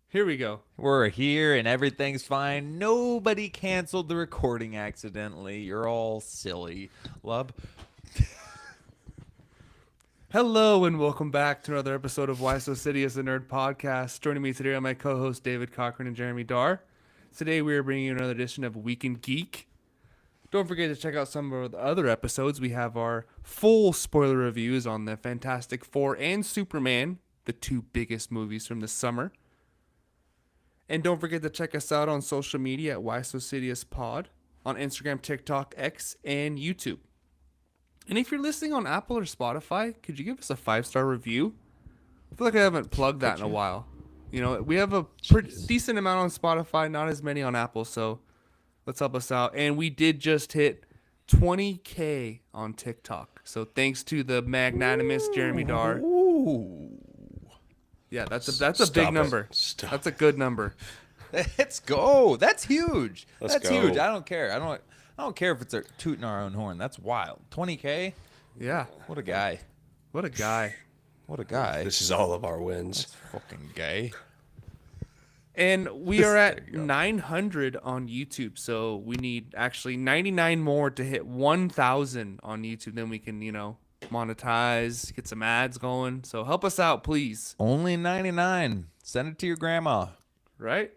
Here we go. We're here and everything's fine. Nobody canceled the recording accidentally. You're all silly. Lub. Hello and welcome back to another episode of Why So Sidious, a Nerd Podcast. Joining me today are my co-hosts David Cochran and Jeremy Darr. Today we are bringing you another edition of Week in Geek. Don't forget to check out some of the other episodes. We have our full spoiler reviews on the Fantastic Four and Superman, the two biggest movies from the summer. And don't forget to check us out on social media at Why So Sidious Pod on Instagram, TikTok, X, and YouTube. And if you're listening on Apple or Spotify, could you give us a 5-star review? I feel like I haven't plugged that in a while. We have a pretty decent amount on Spotify, not as many on Apple, so let's help us out. And we did just hit 20K on TikTok. So thanks to the magnanimous Jeremy Darr. Ooh. Yeah, that's a big Stop it. number. Stop. That's a good number. Let's go. That's huge. Let's That's go. huge. I don't care. I don't care if it's a tooting our own horn. That's wild. 20K. Yeah. What a guy. What a guy. What a guy. This is all of our wins. That's fucking gay. And we are There at you go. 900 on YouTube, so we need actually 99 more to hit 1,000 on YouTube. Then we can, monetize, get some ads going. So help us out, please. Only 99. Send it to your grandma. Right?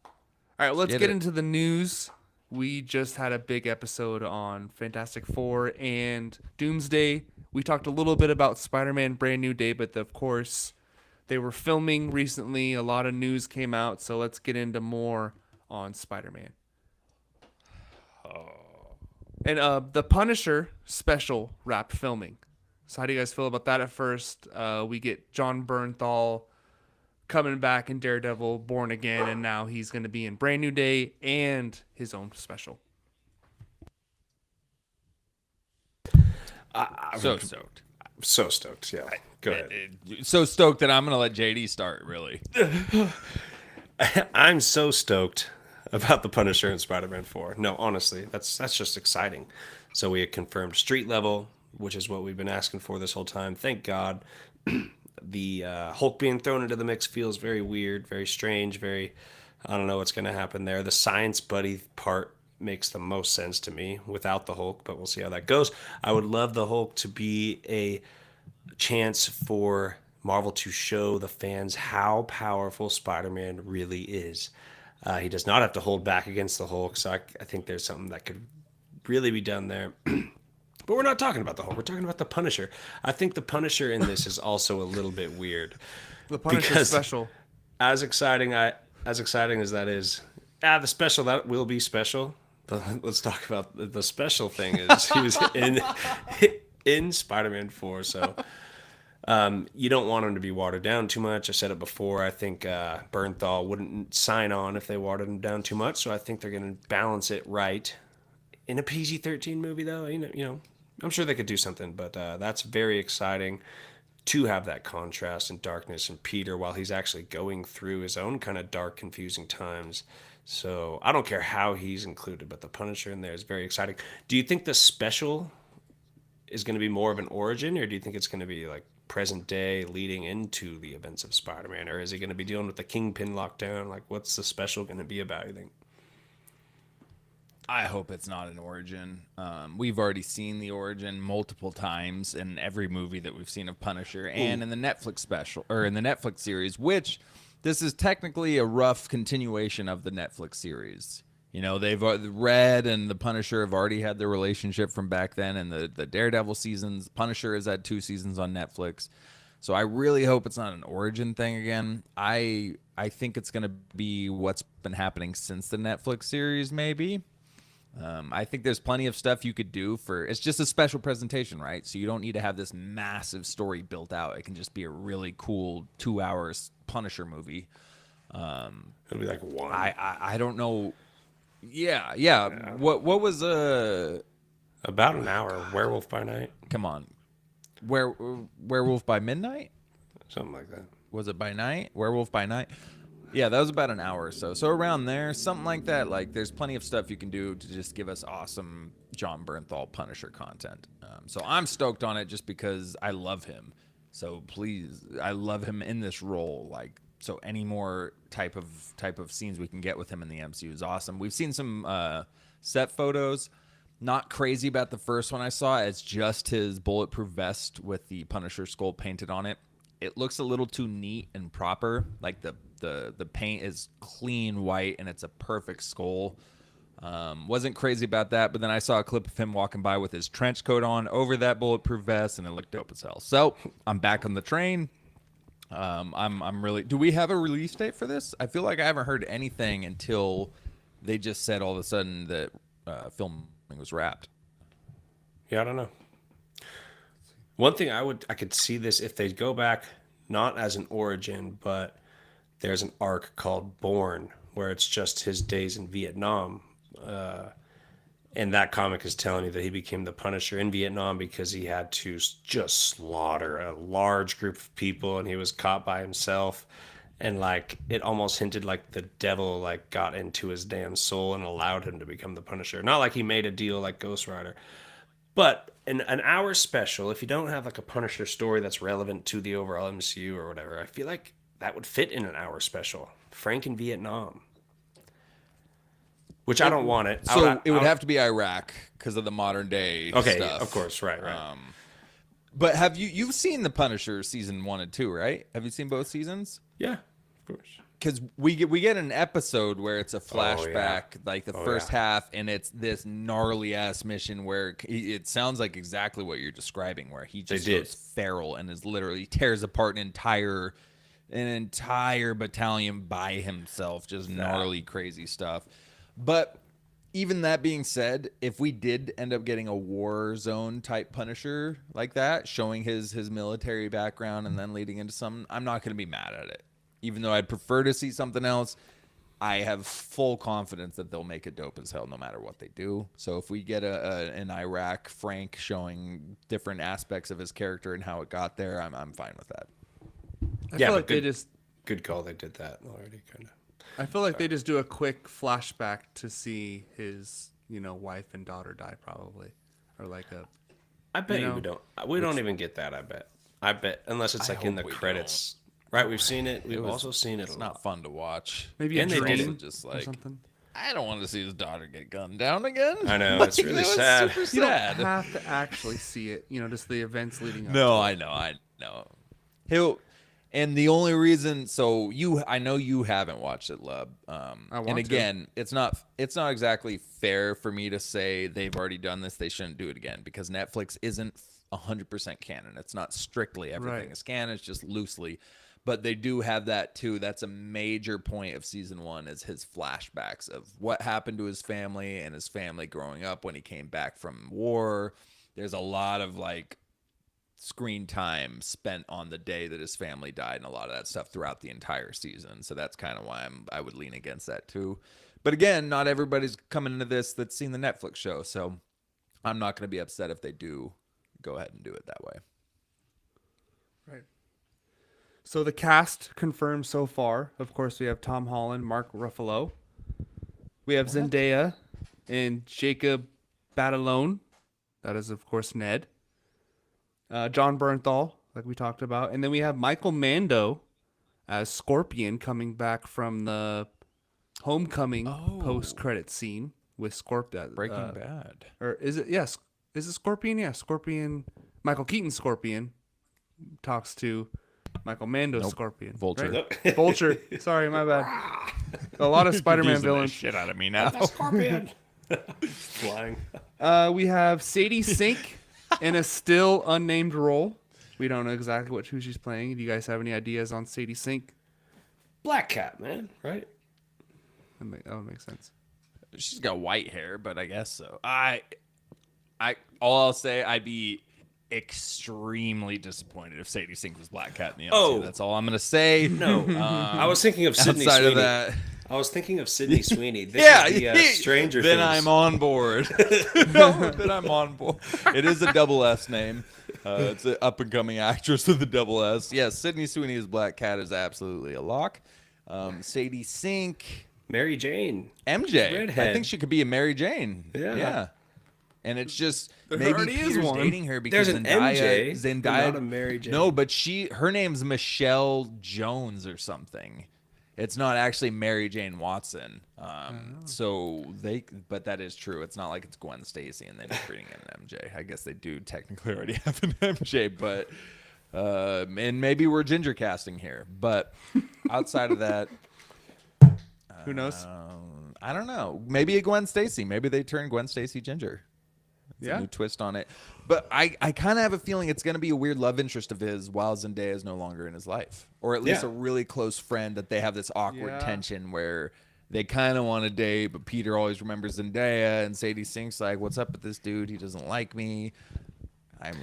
All right, let's Get get it. into the news. We just had a big episode on Fantastic Four and Doomsday. We talked a little bit about Spider-Man Brand New Day, but of course, they were filming recently. A lot of news came out, so let's get into more on Spider-Man. And the Punisher special wrapped filming. So how do you guys feel about that at first? We get John Bernthal coming back in Daredevil, Born Again, and now he's going to be in Brand New Day and his own special. So stoked. So stoked. Yeah. Go ahead. So stoked that I'm going to let JD start, really. I'm so stoked about the Punisher and Spider-Man 4. No, honestly, that's just exciting. So we had confirmed street level, which is what we've been asking for this whole time. Thank God. The Hulk being thrown into the mix feels very weird, very strange, I don't know what's going to happen there. The science buddy part makes the most sense to me without the Hulk, but we'll see how that goes. I would love the Hulk to be a chance for Marvel to show the fans how powerful Spider-Man really is. He does not have to hold back against the Hulk, so I think there's something that could really be done there. But we're not talking about the Hulk. We're talking about the Punisher. I think the Punisher in this is also a little bit weird. The Punisher Because special. As exciting as that is, the special that will be special. But let's talk about the special thing. Is he was in Spider-Man 4, so you don't want him to be watered down too much. I said it before. I think Bernthal wouldn't sign on if they watered him down too much. So I think they're going to balance it right. In a PG-13 movie, though, I'm sure they could do something. But that's very exciting to have that contrast and darkness in Peter while he's actually going through his own kind of dark, confusing times. So I don't care how he's included, but the Punisher in there is very exciting. Do you think the special is going to be more of an origin, or do you think it's going to be like present day leading into the events of Spider-Man, or is he going to be dealing with the Kingpin lockdown? Like, what's the special going to be about, you think? I hope it's not an origin. We've already seen the origin multiple times in every movie that we've seen of Punisher and in the Netflix special or in the Netflix series, which this is technically a rough continuation of the Netflix series. They've Red and the Punisher have already had their relationship from back then, and the Daredevil seasons. Punisher has had 2 seasons on Netflix. So I really hope it's not an origin thing again. I think it's going to be what's been happening since the Netflix series, maybe. I think there's plenty of stuff you could do it's just a special presentation, right? So you don't need to have this massive story built out. It can just be a really cool 2 hours Punisher movie. It'll be like one. I don't know. Yeah. What was About an hour. Werewolf by Night. come on. Werewolf by Midnight? Something like that. Was it by night? Werewolf by Night? Yeah, that was about an hour or so. So around there, something like that. Like, there's plenty of stuff you can do to just give us awesome John Bernthal Punisher content. So I'm stoked on it just because I love him. So please, I love him in this role. Like, so any more type of scenes we can get with him in the MCU is awesome. We've seen some set photos. Not crazy about the first one I saw. It's just his bulletproof vest with the Punisher skull painted on it. It looks a little too neat and proper. Like the paint is clean white and it's a perfect skull. Wasn't crazy about that, but then I saw a clip of him walking by with his trench coat on over that bulletproof vest, and it looked dope as hell. So I'm back on the train. I'm really. Do we have a release date for this? I feel like I haven't heard anything until they just said all of a sudden that filming was wrapped. Yeah, I don't know. One thing I could see this if they go back, not as an origin, but there's an arc called Born where it's just his days in Vietnam. And that comic is telling you that he became the Punisher in Vietnam because he had to just slaughter a large group of people and he was caught by himself. and like it almost hinted like the devil like got into his damn soul and allowed him to become the Punisher. Not like he made a deal like Ghost Rider, but an hour special. If you don't have like a Punisher story that's relevant to the overall MCU or whatever, I feel like that would fit in an hour special. Frank in Vietnam. Which I don't want it. So it would have to be Iraq because of the modern day stuff. Of course, right. But you've seen the Punisher season 1 and 2, right? Have you seen both seasons? Yeah, of course. Because we get an episode where it's a flashback, like the first half, and it's this gnarly ass mission where it sounds like exactly what you're describing, where he just goes feral and is literally tears apart an entire battalion by himself, just gnarly, crazy stuff. But even that being said, if we did end up getting a war zone type Punisher like that, showing his military background and then leading into something, I'm not going to be mad at it. Even though I'd prefer to see something else, I have full confidence that they'll make it dope as hell no matter what they do. So if we get an Iraq Frank showing different aspects of his character and how it got there, I'm fine with that. I feel like they just good call. They did that already, kind of. I feel like they just do a quick flashback to see his, wife and daughter die, probably, or like a. I bet we don't. We don't even get that. I bet unless it's like in the credits. Right, we've seen it. We've also seen it. It's not fun to watch. Maybe a dream just or something. I don't want to see his daughter get gunned down again. I know, it's really sad. Super sad. You don't have to actually see it. Just the events leading up. No, to I know. And the only reason, I know you haven't watched it, Lub. And again, it's not exactly fair for me to say they've already done this. They shouldn't do it again because Netflix isn't 100% canon. It's not strictly everything is canon. It's just loosely. But they do have that too. That's a major point of season 1 is his flashbacks of what happened to his family and his family growing up when he came back from war. There's a lot of like screen time spent on the day that his family died and a lot of that stuff throughout the entire season. So that's kind of why I would lean against that too. But again, not everybody's coming into this that's seen the Netflix show. So I'm not going to be upset if they do go ahead and do it that way. Right. So the cast confirmed so far. Of course, we have Tom Holland, Mark Ruffalo. We have Zendaya and Jacob Batalon. That is, of course, Ned. John Bernthal, like we talked about. And then we have Michael Mando as Scorpion coming back from the Homecoming post-credit scene with Scorpion. Breaking Bad. Or is it? Yes. Is it Scorpion? Yeah, Scorpion. Michael Keaton Scorpion talks to Michael Mando Scorpion. Vulture. Right? Vulture. Sorry, my bad. A lot of Spider-Man villains. Shit out of me now. Scorpion. Flying. We have Sadie Sink in a still unnamed role. We don't know exactly who she's playing. Do you guys have any ideas on Sadie Sink? Black Cat, man. Right? That would make sense. She's got white hair, but I guess so. All I'll say, I'd be extremely disappointed if Sadie Sink was Black Cat in the MCU. That's all I'm gonna say. No, I was thinking of Sydney outside Sweeney. Of that, I was thinking of Sydney Sweeney. This is the Stranger then Things. I'm on board. Then I'm on board. It is a double S name. It's an up and coming actress with a double S. Yes, Sydney Sweeney as Black Cat is absolutely a lock. Sadie Sink, Mary Jane, MJ. Redhead. I think she could be a Mary Jane. Yeah. And it's just maybe Peter's dating her because There's an Zendaya, not a Mary Jane. No, but her name's Michelle Jones or something. It's not actually Mary Jane Watson. But that is true. It's not like it's Gwen Stacy and they're just reading an MJ. I guess they do technically already have an MJ, but and maybe we're ginger casting here. But outside of that, who knows? I don't know. Maybe a Gwen Stacy. Maybe they turn Gwen Stacy ginger. It's a new twist on it. But I kind of have a feeling it's going to be a weird love interest of his while Zendaya is no longer in his life. Or at least a really close friend that they have this awkward tension where they kind of want to date, but Peter always remembers Zendaya, and Sadie Sink's like, what's up with this dude? He doesn't like me. I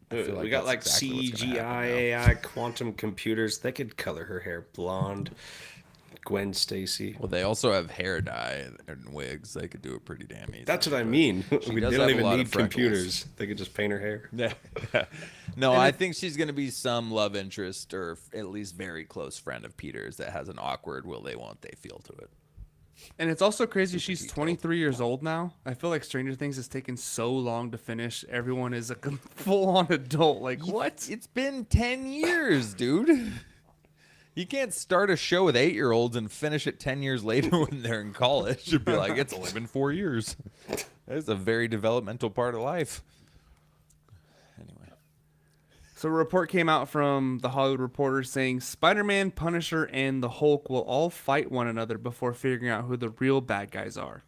feel like we got like exactly CGI, AI, quantum computers. They could color her hair blonde. Gwen Stacy. Well, they also have hair dye and wigs. They could do it pretty damn easy. That's what I mean. They does don't have a even lot need of freckles. computers. They could just paint her hair. Yeah. No, I think she's going to be some love interest or at least very close friend of Peter's that has an awkward will they won't they feel to it. And it's also crazy she's 23 years old now. I feel like Stranger Things has taken so long to finish. Everyone is a full-on adult. Like, what? It's been 10 years, dude. You can't start a show with 8-year-olds and finish it 10 years later when they're in college. You'd be like, it's only been 4 years. That's a very developmental part of life. Anyway. So a report came out from The Hollywood Reporter saying Spider-Man, Punisher, and the Hulk will all fight one another before figuring out who the real bad guys are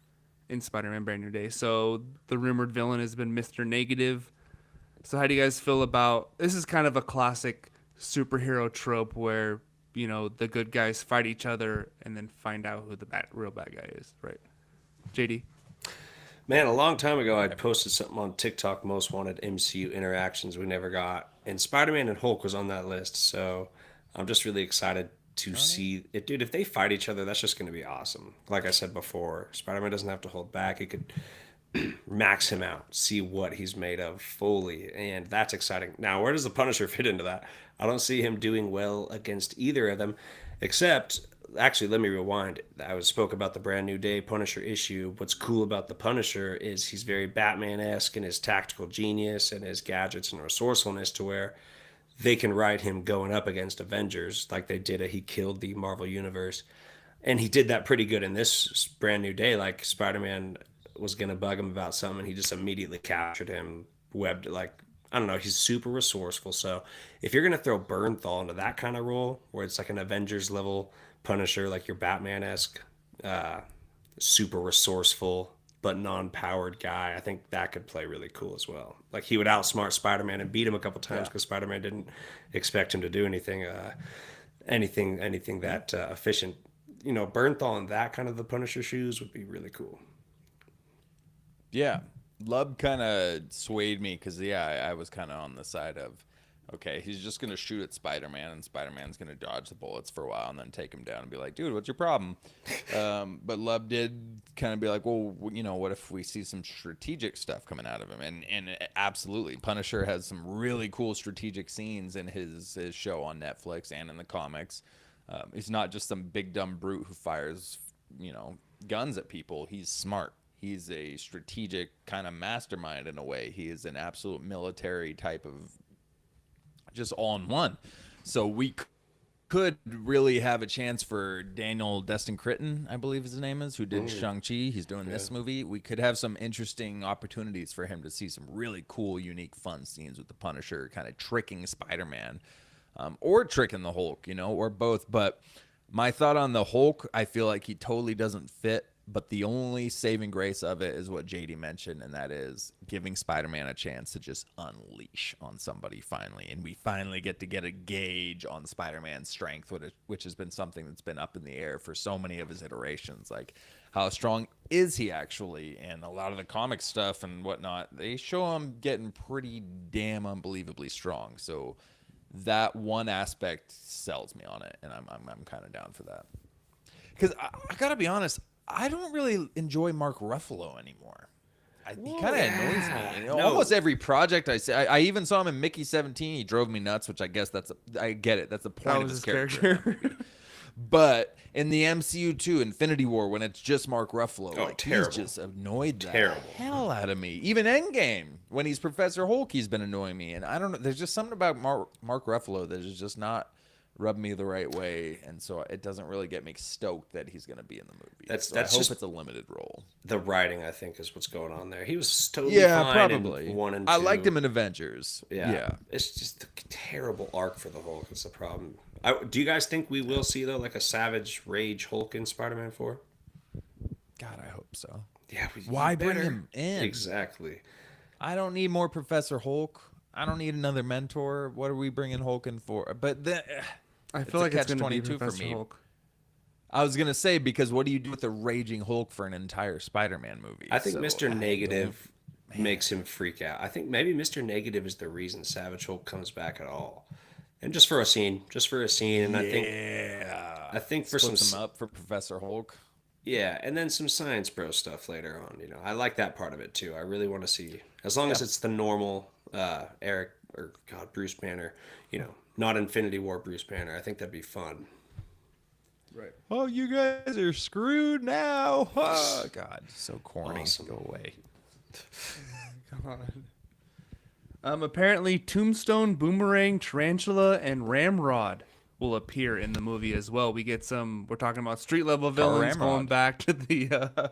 in Spider-Man Brand New Day. So the rumored villain has been Mr. Negative. So how do you guys feel about... This is kind of a classic superhero trope where, you know, the good guys fight each other and then find out who the real bad guy is, right? JD? Man, a long time ago, I posted something on TikTok, most wanted MCU interactions we never got. And Spider-Man and Hulk was on that list. So I'm just really excited to see it. Dude, if they fight each other, that's just going to be awesome. Like I said before, Spider-Man doesn't have to hold back. He could max him out, see what he's made of fully. And that's exciting. Now, where does the Punisher fit into that? I don't see him doing well against either of them, except... Actually, let me rewind. I spoke about the Brand New Day Punisher issue. What's cool about the Punisher is he's very Batman-esque in his tactical genius and his gadgets and resourcefulness to where they can write him going up against Avengers like they did. He killed the Marvel Universe. And he did that pretty good in this Brand New Day. Like Spider-Man was going to bug him about something and he just immediately captured him, webbed it like... I don't know, he's super resourceful. So if you're going to throw Bernthal into that kind of role, where it's like an Avengers level Punisher, like your Batman-esque, super resourceful, but non-powered guy, I think that could play really cool as well. Like he would outsmart Spider-Man and beat him a couple times because Spider-Man didn't expect him to do anything that efficient. You know, Bernthal in that kind of the Punisher shoes would be really cool. Yeah. Lub kind of swayed me because, I was kind of on the side of, okay, he's just going to shoot at Spider-Man, and Spider-Man's going to dodge the bullets for a while and then take him down and be like, dude, what's your problem? But Lub did kind of be like, well, you know, what if we see some strategic stuff coming out of him? And absolutely, Punisher has some really cool strategic scenes in his show on Netflix and in the comics. He's not just some big, dumb brute who fires, you know, guns at people. He's smart. He's a strategic kind of mastermind in a way. He is an absolute military type of just all-in-one. So we could really have a chance for Daniel Destin Critton, I believe his name is, who did Shang-Chi. He's doing this movie. We could have some interesting opportunities for him to see some really cool, unique, fun scenes with the Punisher, kind of tricking Spider-Man or tricking the Hulk, you know, or both. But my thought on the Hulk, I feel like he totally doesn't fit. But the only saving grace of it is what JD mentioned, and that is giving Spider-Man a chance to just unleash on somebody finally. And we finally get a gauge on Spider-Man's strength, which has been something that's been up in the air for so many of his iterations. Like, how strong is he actually? And a lot of the comic stuff and whatnot, they show him getting pretty damn unbelievably strong. So that one aspect sells me on it, and I'm kind of down for that. Because I got to be honest, I don't really enjoy Mark Ruffalo anymore. He kind of annoys me. No. Almost every project I see, I even saw him in Mickey 17. He drove me nuts, which I guess I get it. That's the point of his character. But in the MCU too, Infinity War, when it's just Mark Ruffalo, terrible. He's just annoyed the hell out of me. Even Endgame, when he's Professor Hulk, he's been annoying me. And I don't know, there's just something about Mark Ruffalo that is just not rub me the right way, and so it doesn't really get me stoked that he's going to be in the movie. That's I hope just it's a limited role. The writing, I think, is what's going on there. He was totally fine probably in 1 and 2. I liked him in Avengers. Yeah. It's just a terrible arc for the Hulk. It's the problem. Do you guys think we will see though, like a Savage Rage Hulk in Spider-Man 4? God, I hope so. Yeah. Why bring him in? Exactly. I don't need more Professor Hulk. I don't need another mentor. What are we bringing Hulk in for? But I feel like it's going to be 22 Professor for me. Hulk. I was gonna say, because what do you do with the raging Hulk for an entire Spider-Man movie? I think Mr. Negative makes him freak out. I think maybe Mr. Negative is the reason Savage Hulk comes back at all. And just for a scene. And I think I think for Splits some him up for Professor Hulk. yeah, and then some Science Bro stuff later on. I like that part of it too. I really want to see, as long as it's the normal Eric or God Bruce Banner, not Infinity War Bruce Banner. I think that'd be fun. Right. Oh, you guys are screwed now. Oh, God, so corny. Awesome. Go away. Apparently, Tombstone, Boomerang, Tarantula, and Ramrod will appear in the movie as well. We're talking about street level villains going Ramrod. back to the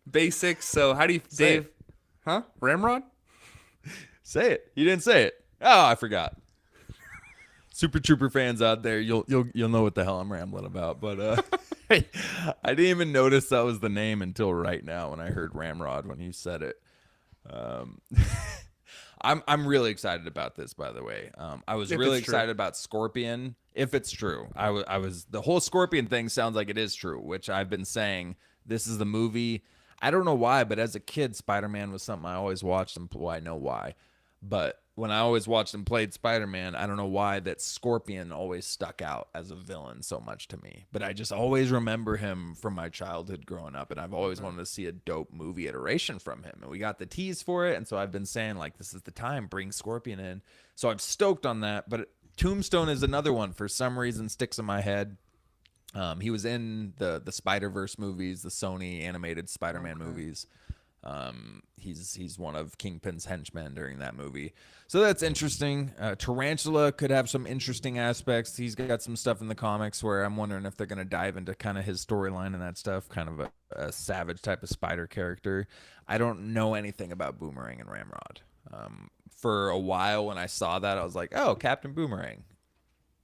basics. So how do you, Say Dave? Huh? Ramrod? Say it. You didn't say it. Oh, I forgot. Super Trooper fans out there, you'll know what the hell I'm rambling about. But I didn't even notice that was the name until right now when I heard Ramrod when you said it. I'm really excited about this, by the way. I was If really it's true. excited about Scorpion. If it's true, I was the whole Scorpion thing sounds like it is true, which I've been saying. This is the movie. I don't know why, but as a kid, Spider-Man was something I always watched, and well, I know why. But when I always watched and played Spider-Man, I don't know why that Scorpion always stuck out as a villain so much to me. But I just always remember him from my childhood growing up, and I've always wanted to see a dope movie iteration from him. And we got the tease for it, and so I've been saying, like, this is the time, bring Scorpion in. So I'm stoked on that. But Tombstone is another one for some reason sticks in my head. He was in the Spider-Verse movies, the Sony animated Spider-Man movies. He's one of Kingpin's henchmen during that movie. So that's interesting. Tarantula could have some interesting aspects. He's got some stuff in the comics where I'm wondering if they're going to dive into kind of his storyline and that stuff, kind of a savage type of spider character. I don't know anything about Boomerang and Ramrod. For a while when I saw that, I was like, oh, Captain Boomerang.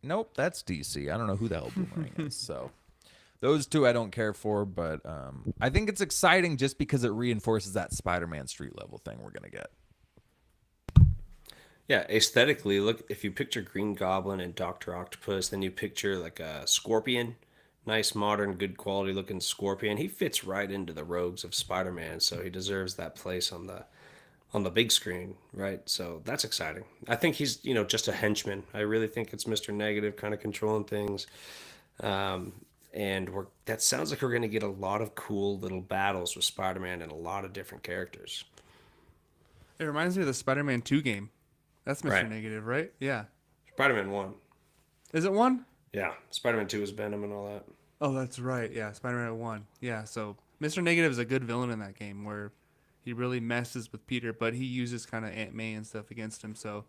Nope, that's DC. I don't know who the hell Boomerang is. So those two I don't care for, but I think it's exciting just because it reinforces that Spider-Man street level thing we're going to get. Yeah, aesthetically, look, if you picture Green Goblin and Doctor Octopus, then you picture like a Scorpion, nice, modern, good quality looking Scorpion. He fits right into the rogues of Spider-Man, so he deserves that place on the big screen, right? So that's exciting. I think he's, just a henchman. I really think it's Mr. Negative kind of controlling things. And that sounds like we're going to get a lot of cool little battles with Spider-Man and a lot of different characters. It reminds me of the Spider-Man 2 game. That's Mr. Right. Negative, right? Yeah. Spider-Man 1. Is it 1? Yeah. Spider-Man 2 was Venom and all that. Oh, that's right. Yeah, Spider-Man 1. Yeah, so Mr. Negative is a good villain in that game where he really messes with Peter, but he uses kind of Aunt May and stuff against him. So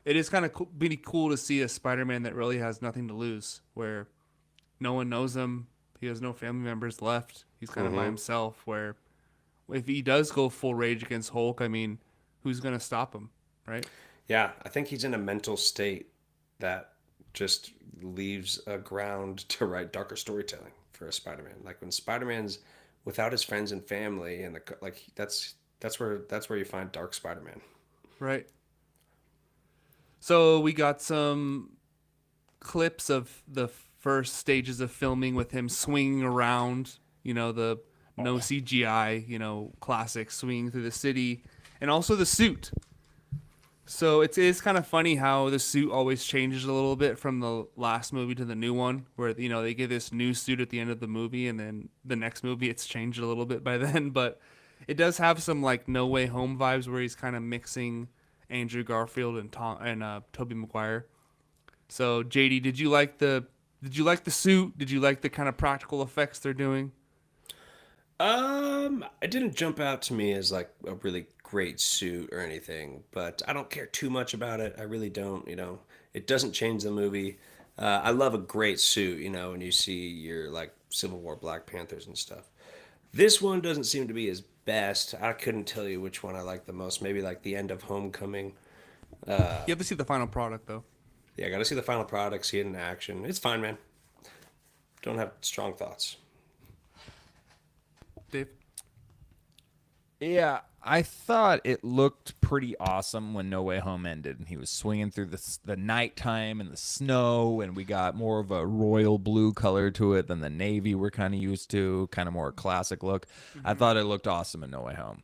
it is kind of really cool to see a Spider-Man that really has nothing to lose, where no one knows him. He has no family members left. He's kind of by himself, where if he does go full rage against Hulk, I mean, who's going to stop him, right? Yeah, I think he's in a mental state that just leaves a ground to write darker storytelling for a Spider-Man. Like when Spider-Man's without his friends and family, and that's where you find Dark Spider-Man. Right. So we got some clips of the first stages of filming with him swinging around, the no CGI, classic swinging through the city, and also the suit. So it is kind of funny how the suit always changes a little bit from the last movie to the new one, where, they give this new suit at the end of the movie, and then the next movie it's changed a little bit by then. But it does have some like No Way Home vibes where he's kind of mixing Andrew Garfield and Tobey Maguire. So JD, did you like the suit? Did you like the kind of practical effects they're doing? It didn't jump out to me as like a really great suit or anything, but I don't care too much about it. I really don't, it doesn't change the movie. I love a great suit, when you see your like Civil War Black Panthers and stuff. This one doesn't seem to be his best. I couldn't tell you which one I like the most. Maybe like the end of Homecoming. You have to see the final product though. Yeah, I got to see the final product, see it in action. It's fine, man. Don't have strong thoughts. Dave? Yeah, I thought it looked pretty awesome when No Way Home ended, and he was swinging through the nighttime and the snow, and we got more of a royal blue color to it than the navy we're kind of used to, kind of more classic look. I thought it looked awesome in No Way Home.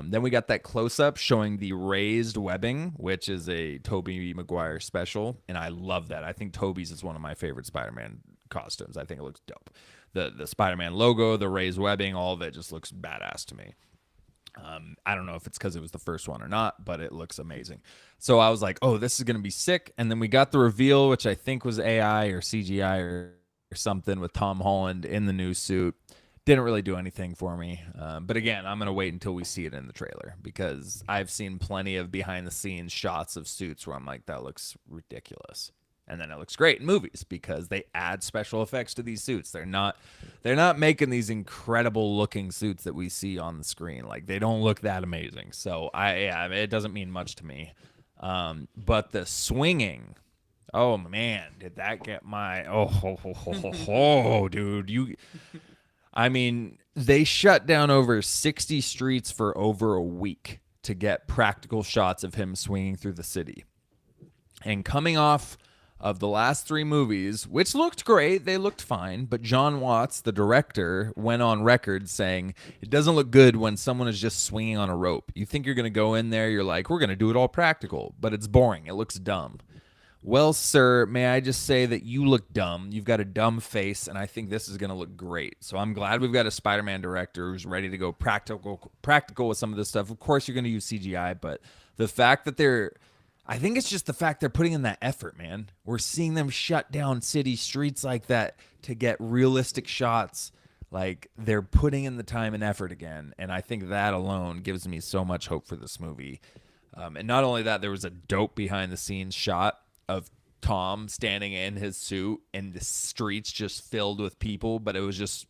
Then we got that close-up showing the raised webbing, which is a Tobey Maguire special, and I love that. I think Tobey's is one of my favorite Spider-Man costumes. I think it looks dope. The Spider-Man logo, the raised webbing, all of it just looks badass to me. I don't know if it's because it was the first one or not, but it looks amazing. So I was like, oh, this is going to be sick. And then we got the reveal, which I think was AI or CGI or something, with Tom Holland in the new suit. Didn't really do anything for me. But again, I'm going to wait until we see it in the trailer, because I've seen plenty of behind the scenes shots of suits where I'm like, that looks ridiculous. And then it looks great in movies because they add special effects to these suits. They're not making these incredible looking suits that we see on the screen. Like, they don't look that amazing. So it doesn't mean much to me. But the swinging, oh man, did that get my dude, I mean, they shut down over 60 streets for over a week to get practical shots of him swinging through the city. And coming off of the last 3 movies, which looked great, they looked fine, but John Watts, the director, went on record saying it doesn't look good when someone is just swinging on a rope. You think you're going to go in there, you're like, we're going to do it all practical, but it's boring. It looks dumb. Well, sir, may I just say that you look dumb. You've got a dumb face, and I think this is going to look great. So I'm glad we've got a Spider-Man director who's ready to go practical with some of this stuff. Of course, you're going to use CGI, but the fact that I think it's just the fact they're putting in that effort, man. We're seeing them shut down city streets like that to get realistic shots. Like, they're putting in the time and effort again, and I think that alone gives me so much hope for this movie. And not only that, there was a dope behind-the-scenes shot of Tom standing in his suit and the streets just filled with people, but it was just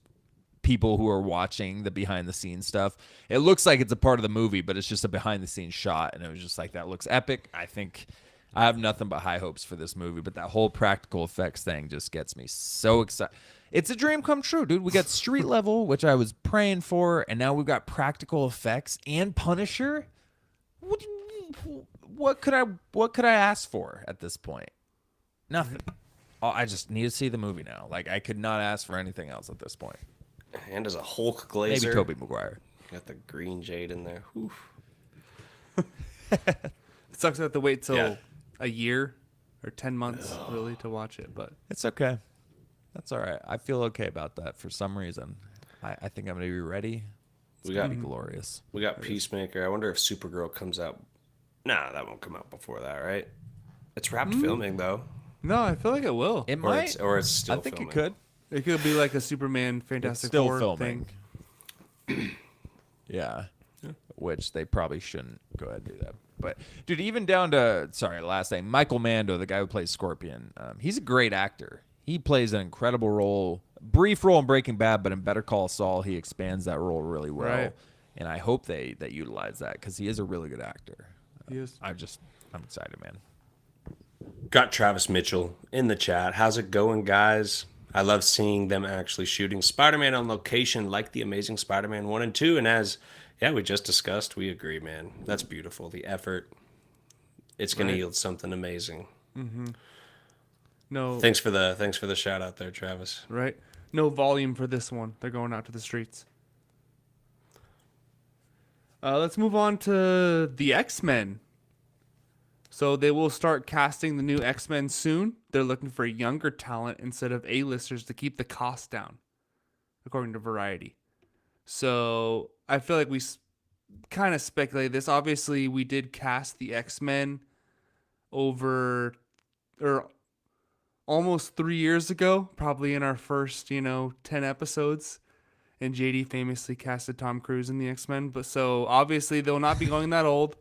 people who are watching the behind the scenes stuff. It looks like it's a part of the movie, but it's just a behind the scenes shot, and it was just like, that looks epic. I think I have nothing but high hopes for this movie, but that whole practical effects thing just gets me so excited. It's a dream come true, dude. We got street level, which I was praying for, and now we've got practical effects and Punisher. What could I ask for at this point? Nothing. Oh, I just need to see the movie now. Like, I could not ask for anything else at this point. And as a Hulk glazer. Maybe Tobey Maguire. Got the green jade in there. Oof. It sucks to have to wait till a year or 10 months really to watch it, but It's okay. That's all right. I feel okay about that for some reason. I think I'm going to be ready. It's going to be glorious. We got Peacemaker. I wonder if Supergirl comes out. Nah, that won't come out before that, right? It's wrapped filming, though. no, I feel like it will. It Or might. it's still I think filming. it could. It could be like a Superman It's Fantastic still Four filming. thing. Yeah. Which they probably shouldn't go ahead and do that. But, dude, even down to, last name, Michael Mando, the guy who plays Scorpion, he's a great actor. He plays an incredible role, brief role in Breaking Bad, but in Better Call Saul, he expands that role really well. Right. And I hope they utilize that because he is a really good actor. He is. I'm excited, man. Got Travis Mitchell in the chat. How's it going, guys? I love seeing them actually shooting Spider-Man on location like the Amazing Spider-Man 1 and 2. And as we just discussed, we agree, man. That's beautiful. The effort. It's going to yield something amazing. Mm-hmm. No. Thanks for the shout out there, Travis. Right. No volume for this one. They're going out to the streets. Let's move on to the X-Men. So they will start casting the new X-Men soon. They're looking for younger talent instead of A-listers to keep the cost down, according to Variety. So I feel like we kind of speculated this. Obviously, we did cast the X-Men almost 3 years ago, probably in our first, 10 episodes. And JD famously casted Tom Cruise in the X-Men. But so obviously they'll not be going that old.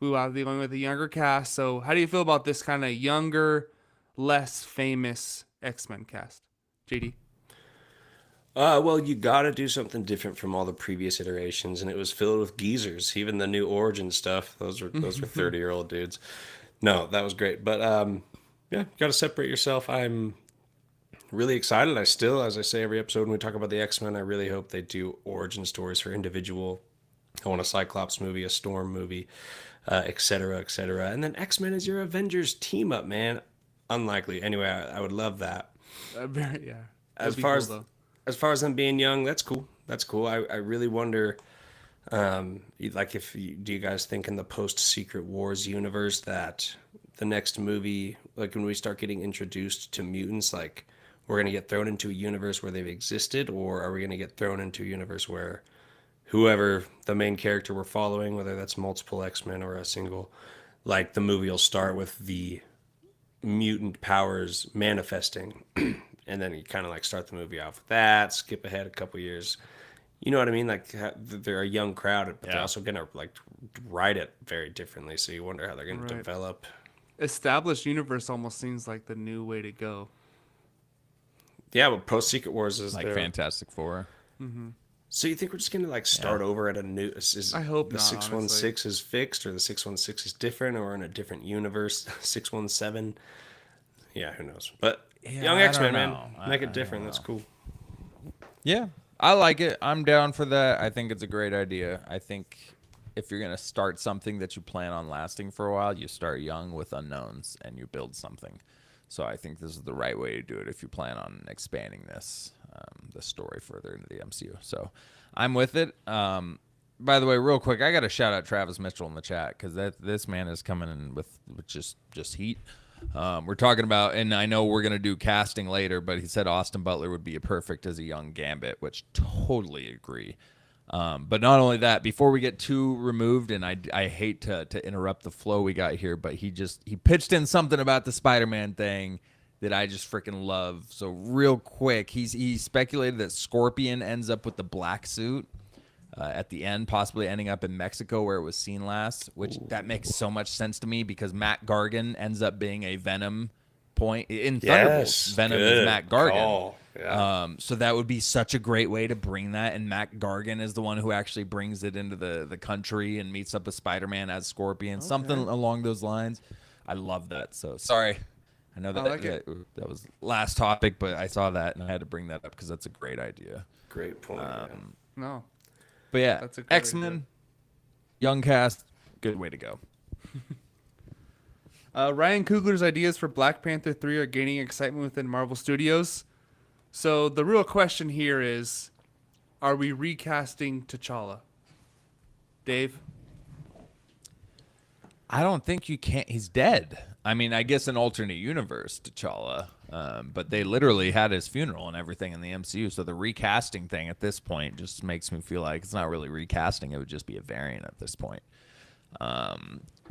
We will be going with a younger cast. So how do you feel about this kind of younger, less famous X-Men cast? JD? Well, you got to do something different from all the previous iterations, and it was filled with geezers. Even the new Origin stuff, those were 30-year-old dudes. No, that was great. But got to separate yourself. I'm really excited. I still, as I say every episode when we talk about the X-Men, I really hope they do origin stories for individual. I want a Cyclops movie, a Storm movie, et cetera, et cetera. And then X-Men is your Avengers team up, man. Unlikely. Anyway, I would love that. As far as them being young, that's cool. That's cool. I really wonder, do you guys think in the post-Secret Wars universe that the next movie, like when we start getting introduced to mutants, like we're going to get thrown into a universe where they've existed, or are we going to get thrown into a universe where whoever the main character we're following, whether that's multiple X-Men or a single, like the movie will start with the mutant powers manifesting, and then you kind of like start the movie off with that, skip ahead a couple years. You know what I mean? Like they're a young crowd, but they're also gonna like write it very differently. So you wonder how they're gonna develop. Established universe almost seems like the new way to go. Yeah, but post Secret Wars is Like there. Fantastic Four. So you think we're just gonna like start over at a new? I hope the not, 616 is fixed, or the 616 is different, or in a different universe? 617. Yeah, who knows? But young I X-Men, don't man, know. make it different. That's cool. Yeah, I like it. I'm down for that. I think it's a great idea. I think if you're going to start something that you plan on lasting for a while, you start young with unknowns and you build something. So I think this is the right way to do it if you plan on expanding the story further into the MCU. So I'm with it. By the way, real quick, I got to shout out Travis Mitchell in the chat because this man is coming in with just heat. We're talking about, and I know we're going to do casting later, but he said Austin Butler would be perfect as a young Gambit, which totally agree. But not only that, before we get too removed, and I hate to interrupt the flow we got here, but he pitched in something about the Spider-Man thing that I just freaking love. So real quick, he speculated that Scorpion ends up with the black suit at the end, possibly ending up in Mexico where it was seen last, which that makes so much sense to me because Matt Gargan ends up being a Venom point in Thunderbolts. Venom is Matt Gargan. Yeah. So that would be such a great way to bring that, and Matt Gargan is the one who actually brings it into the country and meets up with Spider-Man as Scorpion, something along those lines. I love that. So sorry, I know that was last topic, but I saw that and I had to bring that up because that's a great idea. Great point. No. But yeah, That's a great X-Men, idea. young cast, good way to go. Ryan Coogler's ideas for Black Panther 3 are gaining excitement within Marvel Studios. So the real question here is, are we recasting T'Challa? Dave? I don't think you can. He's dead. I mean, I guess an alternate universe, T'Challa. But they literally had his funeral and everything in the MCU. So the recasting thing at this point just makes me feel like it's not really recasting. It would just be a variant at this point.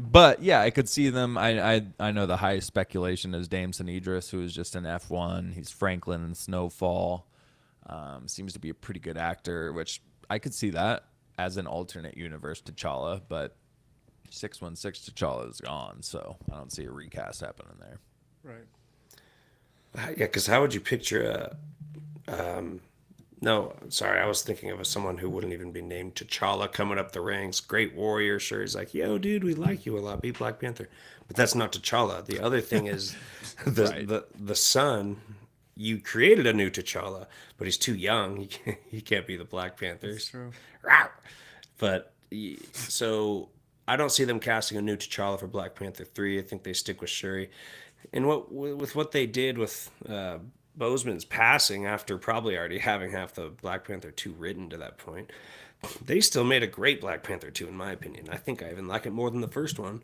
But yeah, I could see them. I know the highest speculation is Damson Idris, who is just an F1. He's Franklin in Snowfall. Seems to be a pretty good actor, which I could see that as an alternate universe T'Challa. But 616 T'Challa is gone, so I don't see a recast happening there. Right. Yeah, because how would you picture no, sorry, I was thinking of someone who wouldn't even be named T'Challa coming up the ranks. Great warrior, sure. He's like, yo, dude, we like you a lot. Be Black Panther. But that's not T'Challa. The other thing is the son, you created a new T'Challa, but he's too young. He can't be the Black Panther. That's true. But so I don't see them casting a new T'Challa for Black Panther 3. I think they stick with Shuri. And what they did with Boseman's passing after probably already having half the Black Panther 2 written to that point, they still made a great Black Panther 2 in my opinion. I think I even like it more than the first one.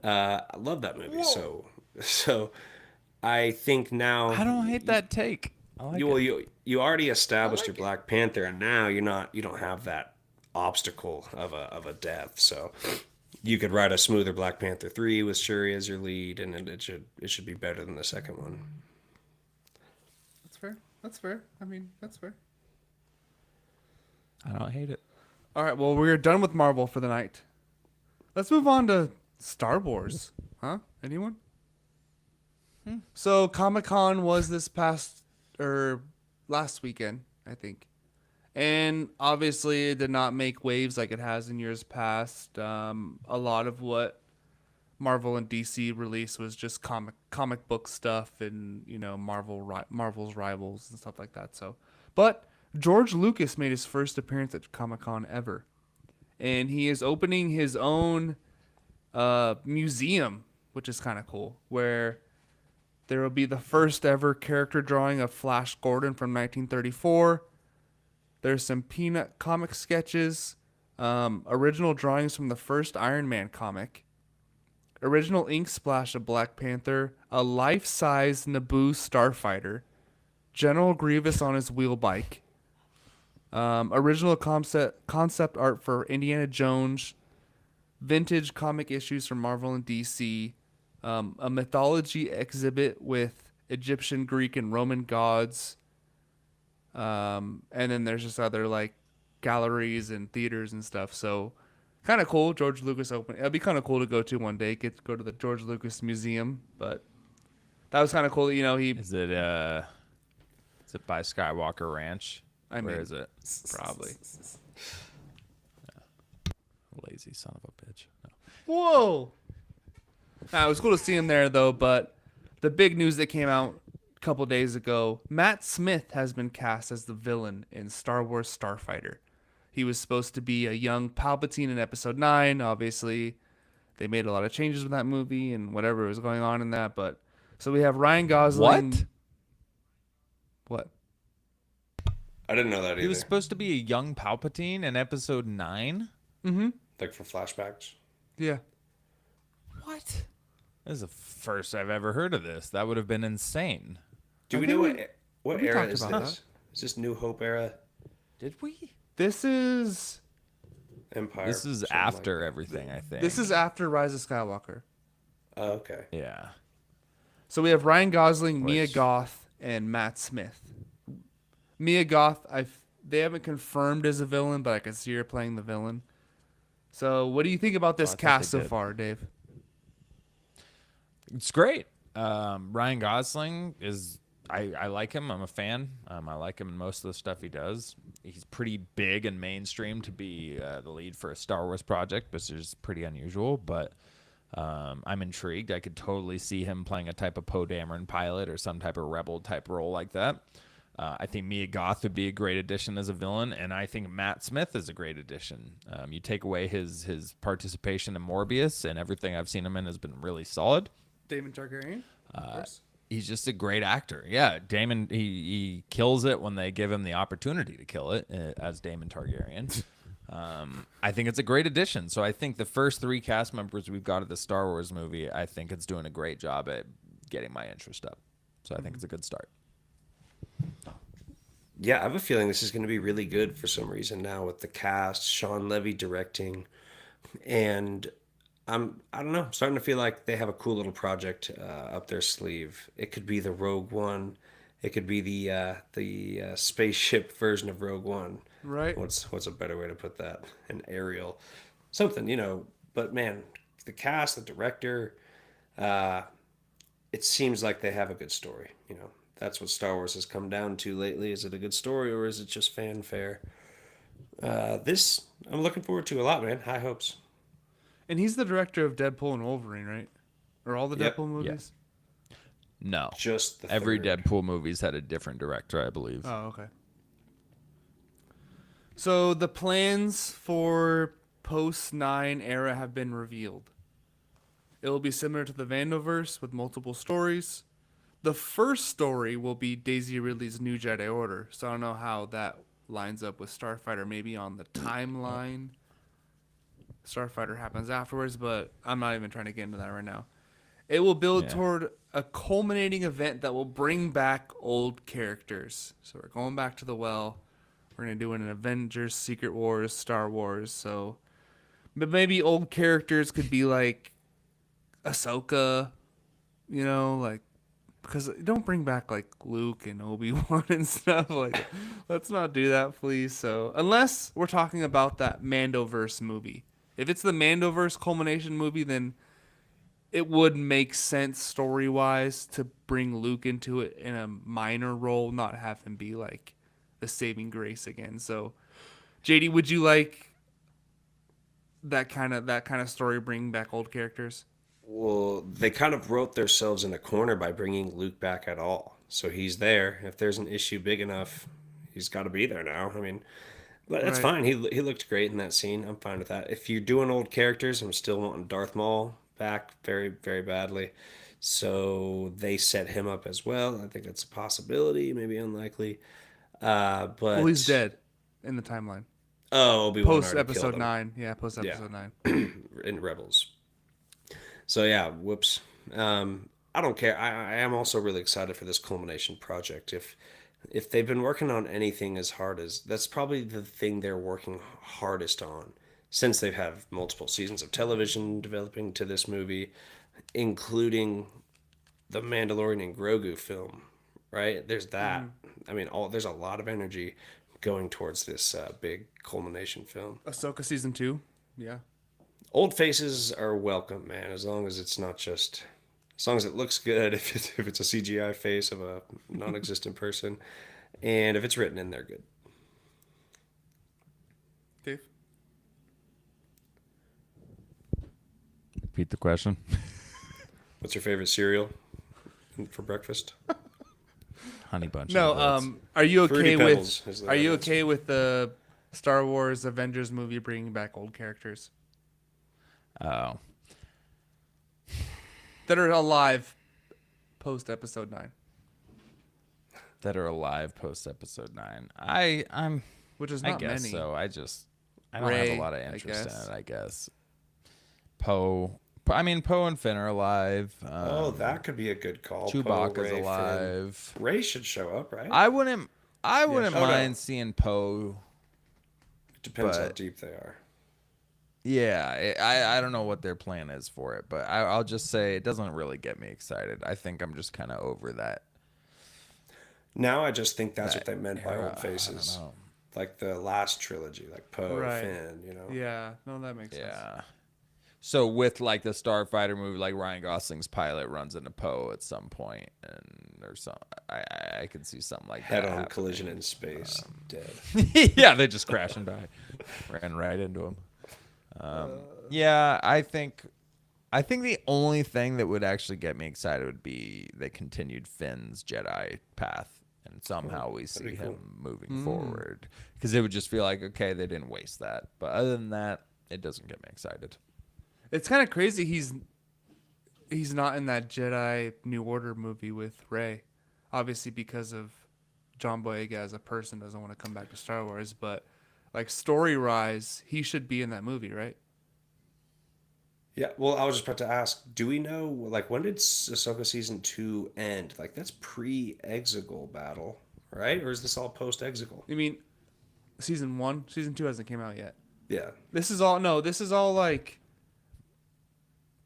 I love that movie. Whoa. So I think now I don't hate that take. I like it. You already established your Black Panther, and now you don't have that obstacle of a death. So you could write a smoother Black Panther 3 with Shuri as your lead, and it should be better than the second one. That's fair. That's fair. I mean, that's fair. I don't hate it. All right, well, we're done with Marvel for the night. Let's move on to Star Wars. Huh? Anyone? So Comic-Con was this last weekend, I think. And obviously it did not make waves like it has in years past. A lot of what Marvel and DC released was just comic book stuff and, Marvel's rivals and stuff like that. So, but George Lucas made his first appearance at Comic-Con ever. And he is opening his own museum, which is kind of cool, where there will be the first ever character drawing of Flash Gordon from 1934. There's some Peanut comic sketches, original drawings from the first Iron Man comic, original ink splash of Black Panther, a life-size Naboo starfighter, General Grievous on his wheel bike. Original concept art for Indiana Jones. Vintage comic issues from Marvel and DC. A mythology exhibit with Egyptian, Greek, and Roman gods. And then there's just other like galleries and theaters and stuff. So kind of cool. George Lucas open. It'd be kind of cool to go to one day. Get to go to the George Lucas Museum. But that was kind of cool. You know, he. Is it by Skywalker Ranch? Where is it? Probably. Lazy son of a bitch. No. Whoa. Nah, it was cool to see him there though. But the big news that came out a couple days ago: Matt Smith has been cast as the villain in Star Wars Starfighter. He was supposed to be a young Palpatine in Episode 9. Obviously, they made a lot of changes with that movie and whatever was going on in that. But so we have Ryan Gosling. What? I didn't know that either. He was supposed to be a young Palpatine in Episode 9? Mm-hmm. Like for flashbacks? Yeah. What? This is the first I've ever heard of this. That would have been insane. Do we know what era is this? Is this New Hope era? Did we? This is Empire? This is something after like that. everything, I think. This is after Rise of Skywalker. Oh, okay. Yeah. So we have Ryan Gosling, Mia Which- Goth, and Matt Smith. Mia Goth, they haven't confirmed as a villain, but I can see her playing the villain. So what do you think about this I thought cast they so did. far, Dave? It's great. Ryan Gosling is I like him. I'm a fan. I like him in most of the stuff he does. He's pretty big and mainstream to be the lead for a Star Wars project, which is pretty unusual, but I'm intrigued. I could totally see him playing a type of Poe Dameron pilot or some type of rebel type role like that. I think Mia Goth would be a great addition as a villain, and I think Matt Smith is a great addition. You take away his participation in Morbius, and everything I've seen him in has been really solid. Daemon Targaryen? He's just a great actor. Yeah, Daemon, he kills it when they give him the opportunity to kill it as Daemon Targaryen. I think it's a great addition. So I think the first 3 cast members we've got at the Star Wars movie, I think it's doing a great job at getting my interest up. So I think it's a good start. Yeah, I have a feeling this is going to be really good for some reason now with the cast, Sean Levy directing, and I don't know, I'm starting to feel like they have a cool little project up their sleeve. It could be the Rogue One, it could be the spaceship version of Rogue One. Right. What's a better way to put that? An aerial, something, you know. But man, the cast, the director, it seems like they have a good story, you know. That's what Star Wars has come down to lately. Is it a good story or is it just fanfare? This I'm looking forward to a lot, man. High hopes. And he's the director of Deadpool and Wolverine, right? Or all the Yep. Deadpool movies? No. Just the Every third. Deadpool movie's had a different director, I believe. Oh, okay. So the plans for post-9 era have been revealed. It will be similar to the Vandoverse with multiple stories. The first story will be Daisy Ridley's New Jedi Order. So I don't know how that lines up with Starfighter, maybe on the timeline. Starfighter happens afterwards, but I'm not even trying to get into that right now. It will build toward a culminating event that will bring back old characters. So we're going back to the well. We're going to do an Avengers, Secret Wars, Star Wars. So, but maybe old characters could be like Ahsoka, you know, like, because don't bring back like Luke and Obi-Wan and stuff. Like, let's not do that, please. So, unless we're talking about that Mandoverse movie. If it's the Mandoverse culmination movie, then it would make sense story-wise to bring Luke into it in a minor role, not have him be like the saving grace again. So, JD, would you like that kind of story, bring back old characters? Well, they kind of wrote themselves in a corner by bringing Luke back at all. So he's there. If there's an issue big enough, he's got to be there now. I mean, but that's Right. fine. He looked great in that scene. I'm fine with that. If you're doing old characters, I'm still wanting Darth Maul back very, very badly. So they set him up as well. I think that's a possibility, maybe unlikely. But Well, he's dead in the timeline. Oh, Obi-Wan Post already killed episode him 9. Yeah, post episode 9. in Rebels. So yeah, whoops. I don't care. I am also really excited for this culmination project. If they've been working on anything as hard as that's probably the thing they're working hardest on since they've had multiple seasons of television developing to this movie, including the Mandalorian and Grogu film, right? There's that. I mean, there's a lot of energy going towards this big culmination film. Ahsoka season 2. Yeah. Old faces are welcome, man, as long as it's not just, as long as it looks good. If it's a CGI face of a non-existent person, and if it's written in there good. Dave. Repeat the question. What's your favorite cereal for breakfast? Honey Bunch. No. of Oats. Are you Fruity okay Pebbles with? is the Are you right okay with the Star Wars Avengers movie bringing back old characters Oh, that are alive post Episode 9? that are alive post Episode 9. I'm. Which is I not guess many. so. I don't Rey, have a lot of I interest in guess. it. I guess. Poe. I mean, Poe and Finn are alive. Oh, that could be a good call. Chewbacca's Poe, Rey, Finn. alive. Ray should show up, right? I wouldn't Oh, no. mind seeing Poe. Depends how but- deep they are. Yeah, I don't know what their plan is for it, but I'll just say it doesn't really get me excited. I think I'm just kind of over that. Now I just think that's what that they meant by era. old faces. I don't know. Like the last trilogy, like Poe, Right. Finn, you know? Yeah. No, that makes sense. Yeah. So with like the Starfighter movie, like Ryan Gosling's pilot runs into Poe at some point, and there's some I could see something like that. Head-on happening. collision in space, dead. Yeah, they just crash and die. Ran right into him. Yeah, I think the only thing that would actually get me excited would be the continued Finn's Jedi path, and somehow we see that'd be him cool. moving forward, because it would just feel like, okay, they didn't waste that. But other than that, it doesn't get me excited. It's kind of crazy. He's not in that Jedi New Order movie with Rey, obviously because of John Boyega as a person doesn't want to come back to Star Wars. But like story-wise, he should be in that movie, right? Yeah, well, I was just about to ask, do we know, like, when did Ahsoka Season 2 end? Like, that's pre-Exegol battle, right? Or is this all post-Exegol? You mean season 1? Season 2 hasn't came out yet. Yeah. This is all like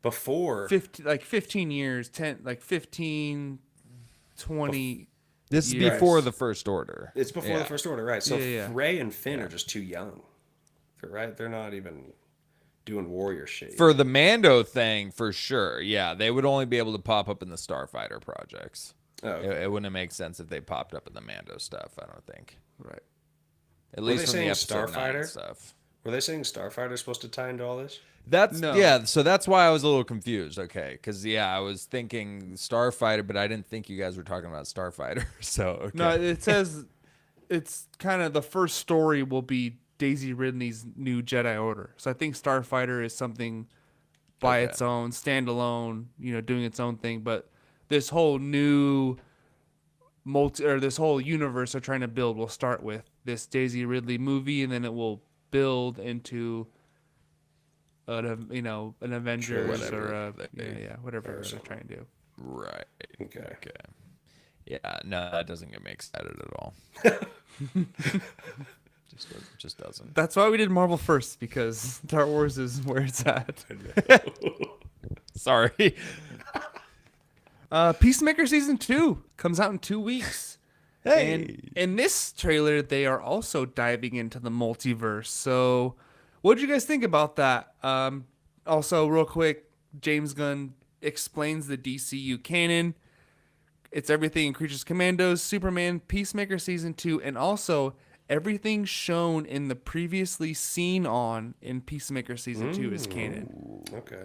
Before. 15 years, 10, like 15, 20. This is Yes. before the First Order. It's before the Yeah. First Order, right? So Yeah. Rey and Finn are just too young, right? They're not even doing warrior shit. For the Mando thing, for sure. Yeah, they would only be able to pop up in the Starfighter projects. Oh, okay. It wouldn't make sense if they popped up in the Mando stuff, I don't think. Right. At Were they least from saying the episode 9 Starfighter? stuff. Were they saying Starfighter's supposed to tie into all this? That's No. yeah, so that's why I was a little confused. Okay, because I was thinking Starfighter, but I didn't think you guys were talking about Starfighter. So okay. No, it says it's kind of the first story will be Daisy Ridley's new Jedi Order. So I think Starfighter is something by Okay. its own, standalone, doing its own thing. But this whole new this whole universe they're trying to build will start with this Daisy Ridley movie, and then it will build into an Avengers whatever or they- whatever or they're something. trying to do. Right. Okay. Yeah, no, that doesn't get me excited at all. just doesn't. That's why we did Marvel first, because Star Wars is where it's at. Sorry. Peacemaker season 2 comes out in 2 weeks. Hey. And in this trailer, they are also diving into the multiverse. So, what did you guys think about that? Also, real quick, James Gunn explains the DCU canon. It's everything in Creatures Commandos, Superman, Peacemaker season 2, and also everything shown in the previously seen on in Peacemaker season 2 is canon. Okay.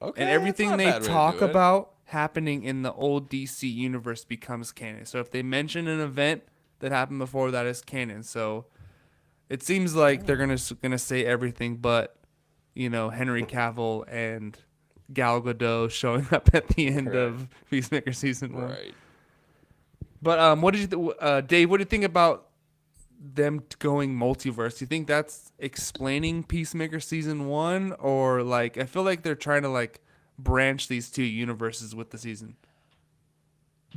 Okay. And that's everything not a they bad way to talk do it. about happening in the old DC universe becomes canon. So if they mention an event that happened before, that is canon. So it seems like they're gonna say everything but Henry Cavill and Gal Gadot showing up at the end of Peacemaker season 1. Right. But what did you Dave, what do you think about them going multiverse? Do you think that's explaining Peacemaker season 1, or like I feel like they're trying to like branch these two universes with the season?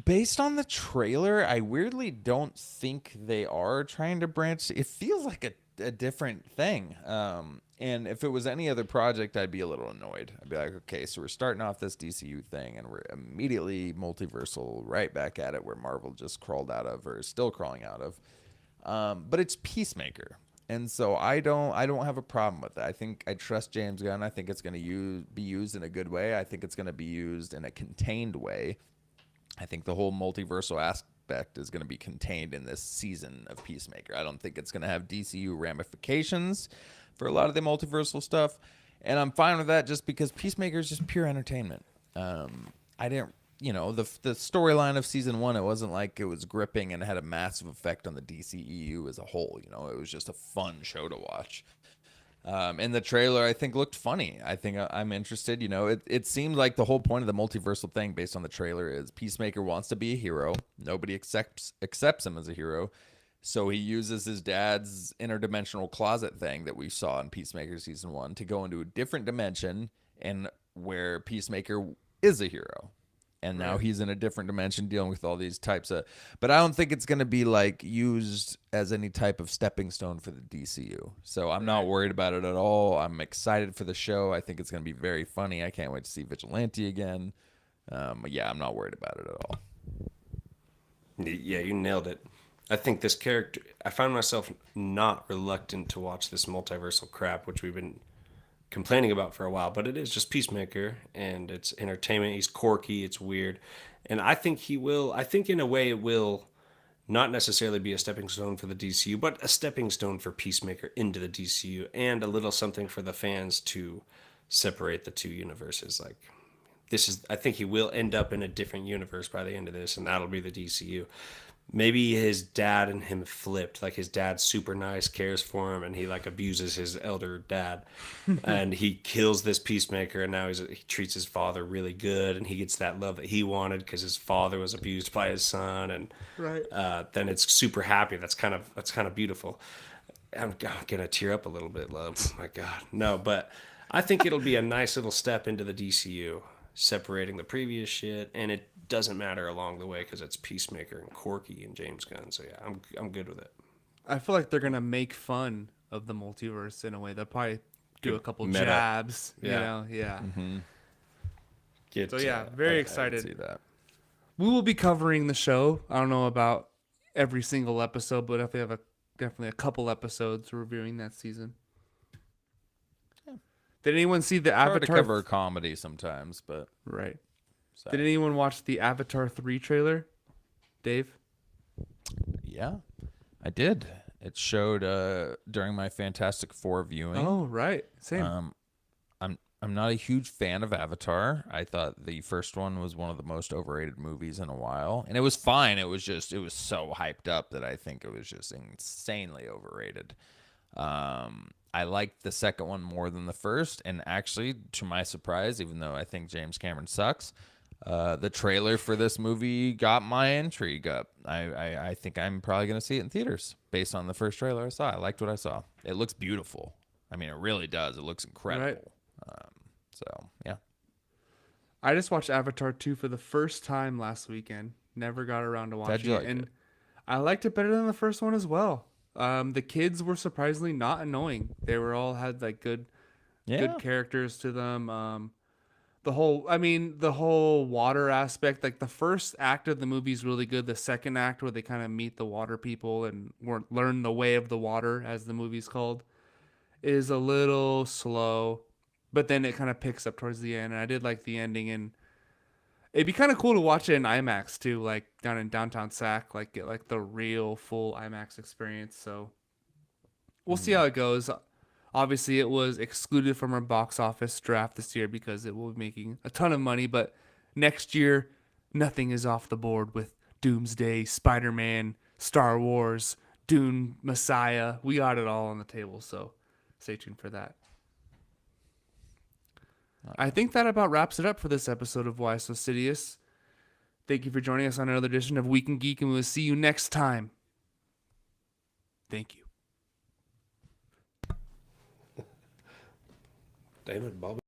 Based on the trailer, I weirdly don't think they are trying to branch. It feels like a different thing. And if it was any other project, I'd be a little annoyed. I'd be like, okay, so we're starting off this DCU thing, and we're immediately multiversal right back at it where Marvel just crawled out of, or is still crawling out of. But it's Peacemaker, and so I don't have a problem with it. I think I trust James Gunn. I think it's going to be used in a good way. I think it's going to be used in a contained way. I think the whole multiversal aspect is going to be contained in this season of Peacemaker. I don't think it's going to have DCU ramifications for a lot of the multiversal stuff, and I'm fine with that just because Peacemaker is just pure entertainment. I didn't, the storyline of season 1, it wasn't like it was gripping and had a massive effect on the DCEU as a whole. It was just a fun show to watch. And the trailer, I think, looked funny. I think I'm interested. It seemed like the whole point of the multiversal thing based on the trailer is Peacemaker wants to be a hero. Nobody accepts him as a hero. So he uses his dad's interdimensional closet thing that we saw in Peacemaker season 1 to go into a different dimension, and where Peacemaker is a hero. And now he's in a different dimension dealing with all these types of... But I don't think it's going to be like used as any type of stepping stone for the DCU. So I'm not worried about it at all. I'm excited for the show. I think it's going to be very funny. I can't wait to see Vigilante again. Yeah, I'm not worried about it at all. Yeah, you nailed it. I think this character... I find myself not reluctant to watch this multiversal crap, which we've been complaining about for a while, but it is just Peacemaker, and it's entertainment. He's quirky, it's weird, and I think in a way it will not necessarily be a stepping stone for the DCU, but a stepping stone for Peacemaker into the DCU, and a little something for the fans to separate the two universes. Like, I think he will end up in a different universe by the end of this, and that'll be the DCU. Maybe his dad and him flipped. Like, his dad's super nice, cares for him, and he like abuses his elder dad, and he kills this Peacemaker, and now he treats his father really good, and he gets that love that he wanted because his father was abused by his son, and then it's super happy. That's kind of beautiful. I'm gonna tear up a little bit, love. Oh my God, no, but I think it'll be a nice little step into the DCU, separating the previous shit, and it doesn't matter along the way because it's Peacemaker and Corky and James Gunn. So yeah, I'm good with it. I feel like they're gonna make fun of the multiverse in a way. They'll probably do a couple jabs. Yeah. Mm-hmm. So yeah, very excited. I can see that. We will be covering the show. I don't know about every single episode, but definitely a couple episodes reviewing that season. Yeah. Did anyone see the Avatar? Hard to cover a comedy sometimes, but right. So. Did anyone watch the Avatar 3 trailer? Dave? Yeah, I did. It showed during my Fantastic Four viewing. Oh, right. Same. I'm not a huge fan of Avatar. I thought the first one was one of the most overrated movies in a while. And it was fine. It was so hyped up that I think it was just insanely overrated. I liked the second one more than the first. And actually, to my surprise, even though I think James Cameron sucks, the trailer for this movie got my intrigue up. I think I'm probably going to see it in theaters based on the first trailer I saw. I liked what I saw. It looks beautiful. I mean, it really does. It looks incredible. Right. So, yeah. I just watched Avatar 2 for the first time last weekend. Never got around to watching it. And I liked it better than the first one as well. The kids were surprisingly not annoying. They were all had like good characters to them. The whole water aspect, like the first act of the movie is really good. The second act, where they kind of meet the water people and learn the way of the water, as the movie's called, is a little slow, but then it kind of picks up towards the end. And I did like the ending, and it'd be kind of cool to watch it in IMAX too, like down in downtown Sac, like get like the real full IMAX experience. So we'll see how it goes. Obviously, it was excluded from our box office draft this year because it will be making a ton of money. But next year, nothing is off the board with Doomsday, Spiderman, Star Wars, Dune, Messiah. We got it all on the table, so stay tuned for that. I think that about wraps it up for this episode of Why So Sidious. Thank you for joining us on another edition of Week in Geek, and we'll see you next time. Thank you. Damn it, Bob.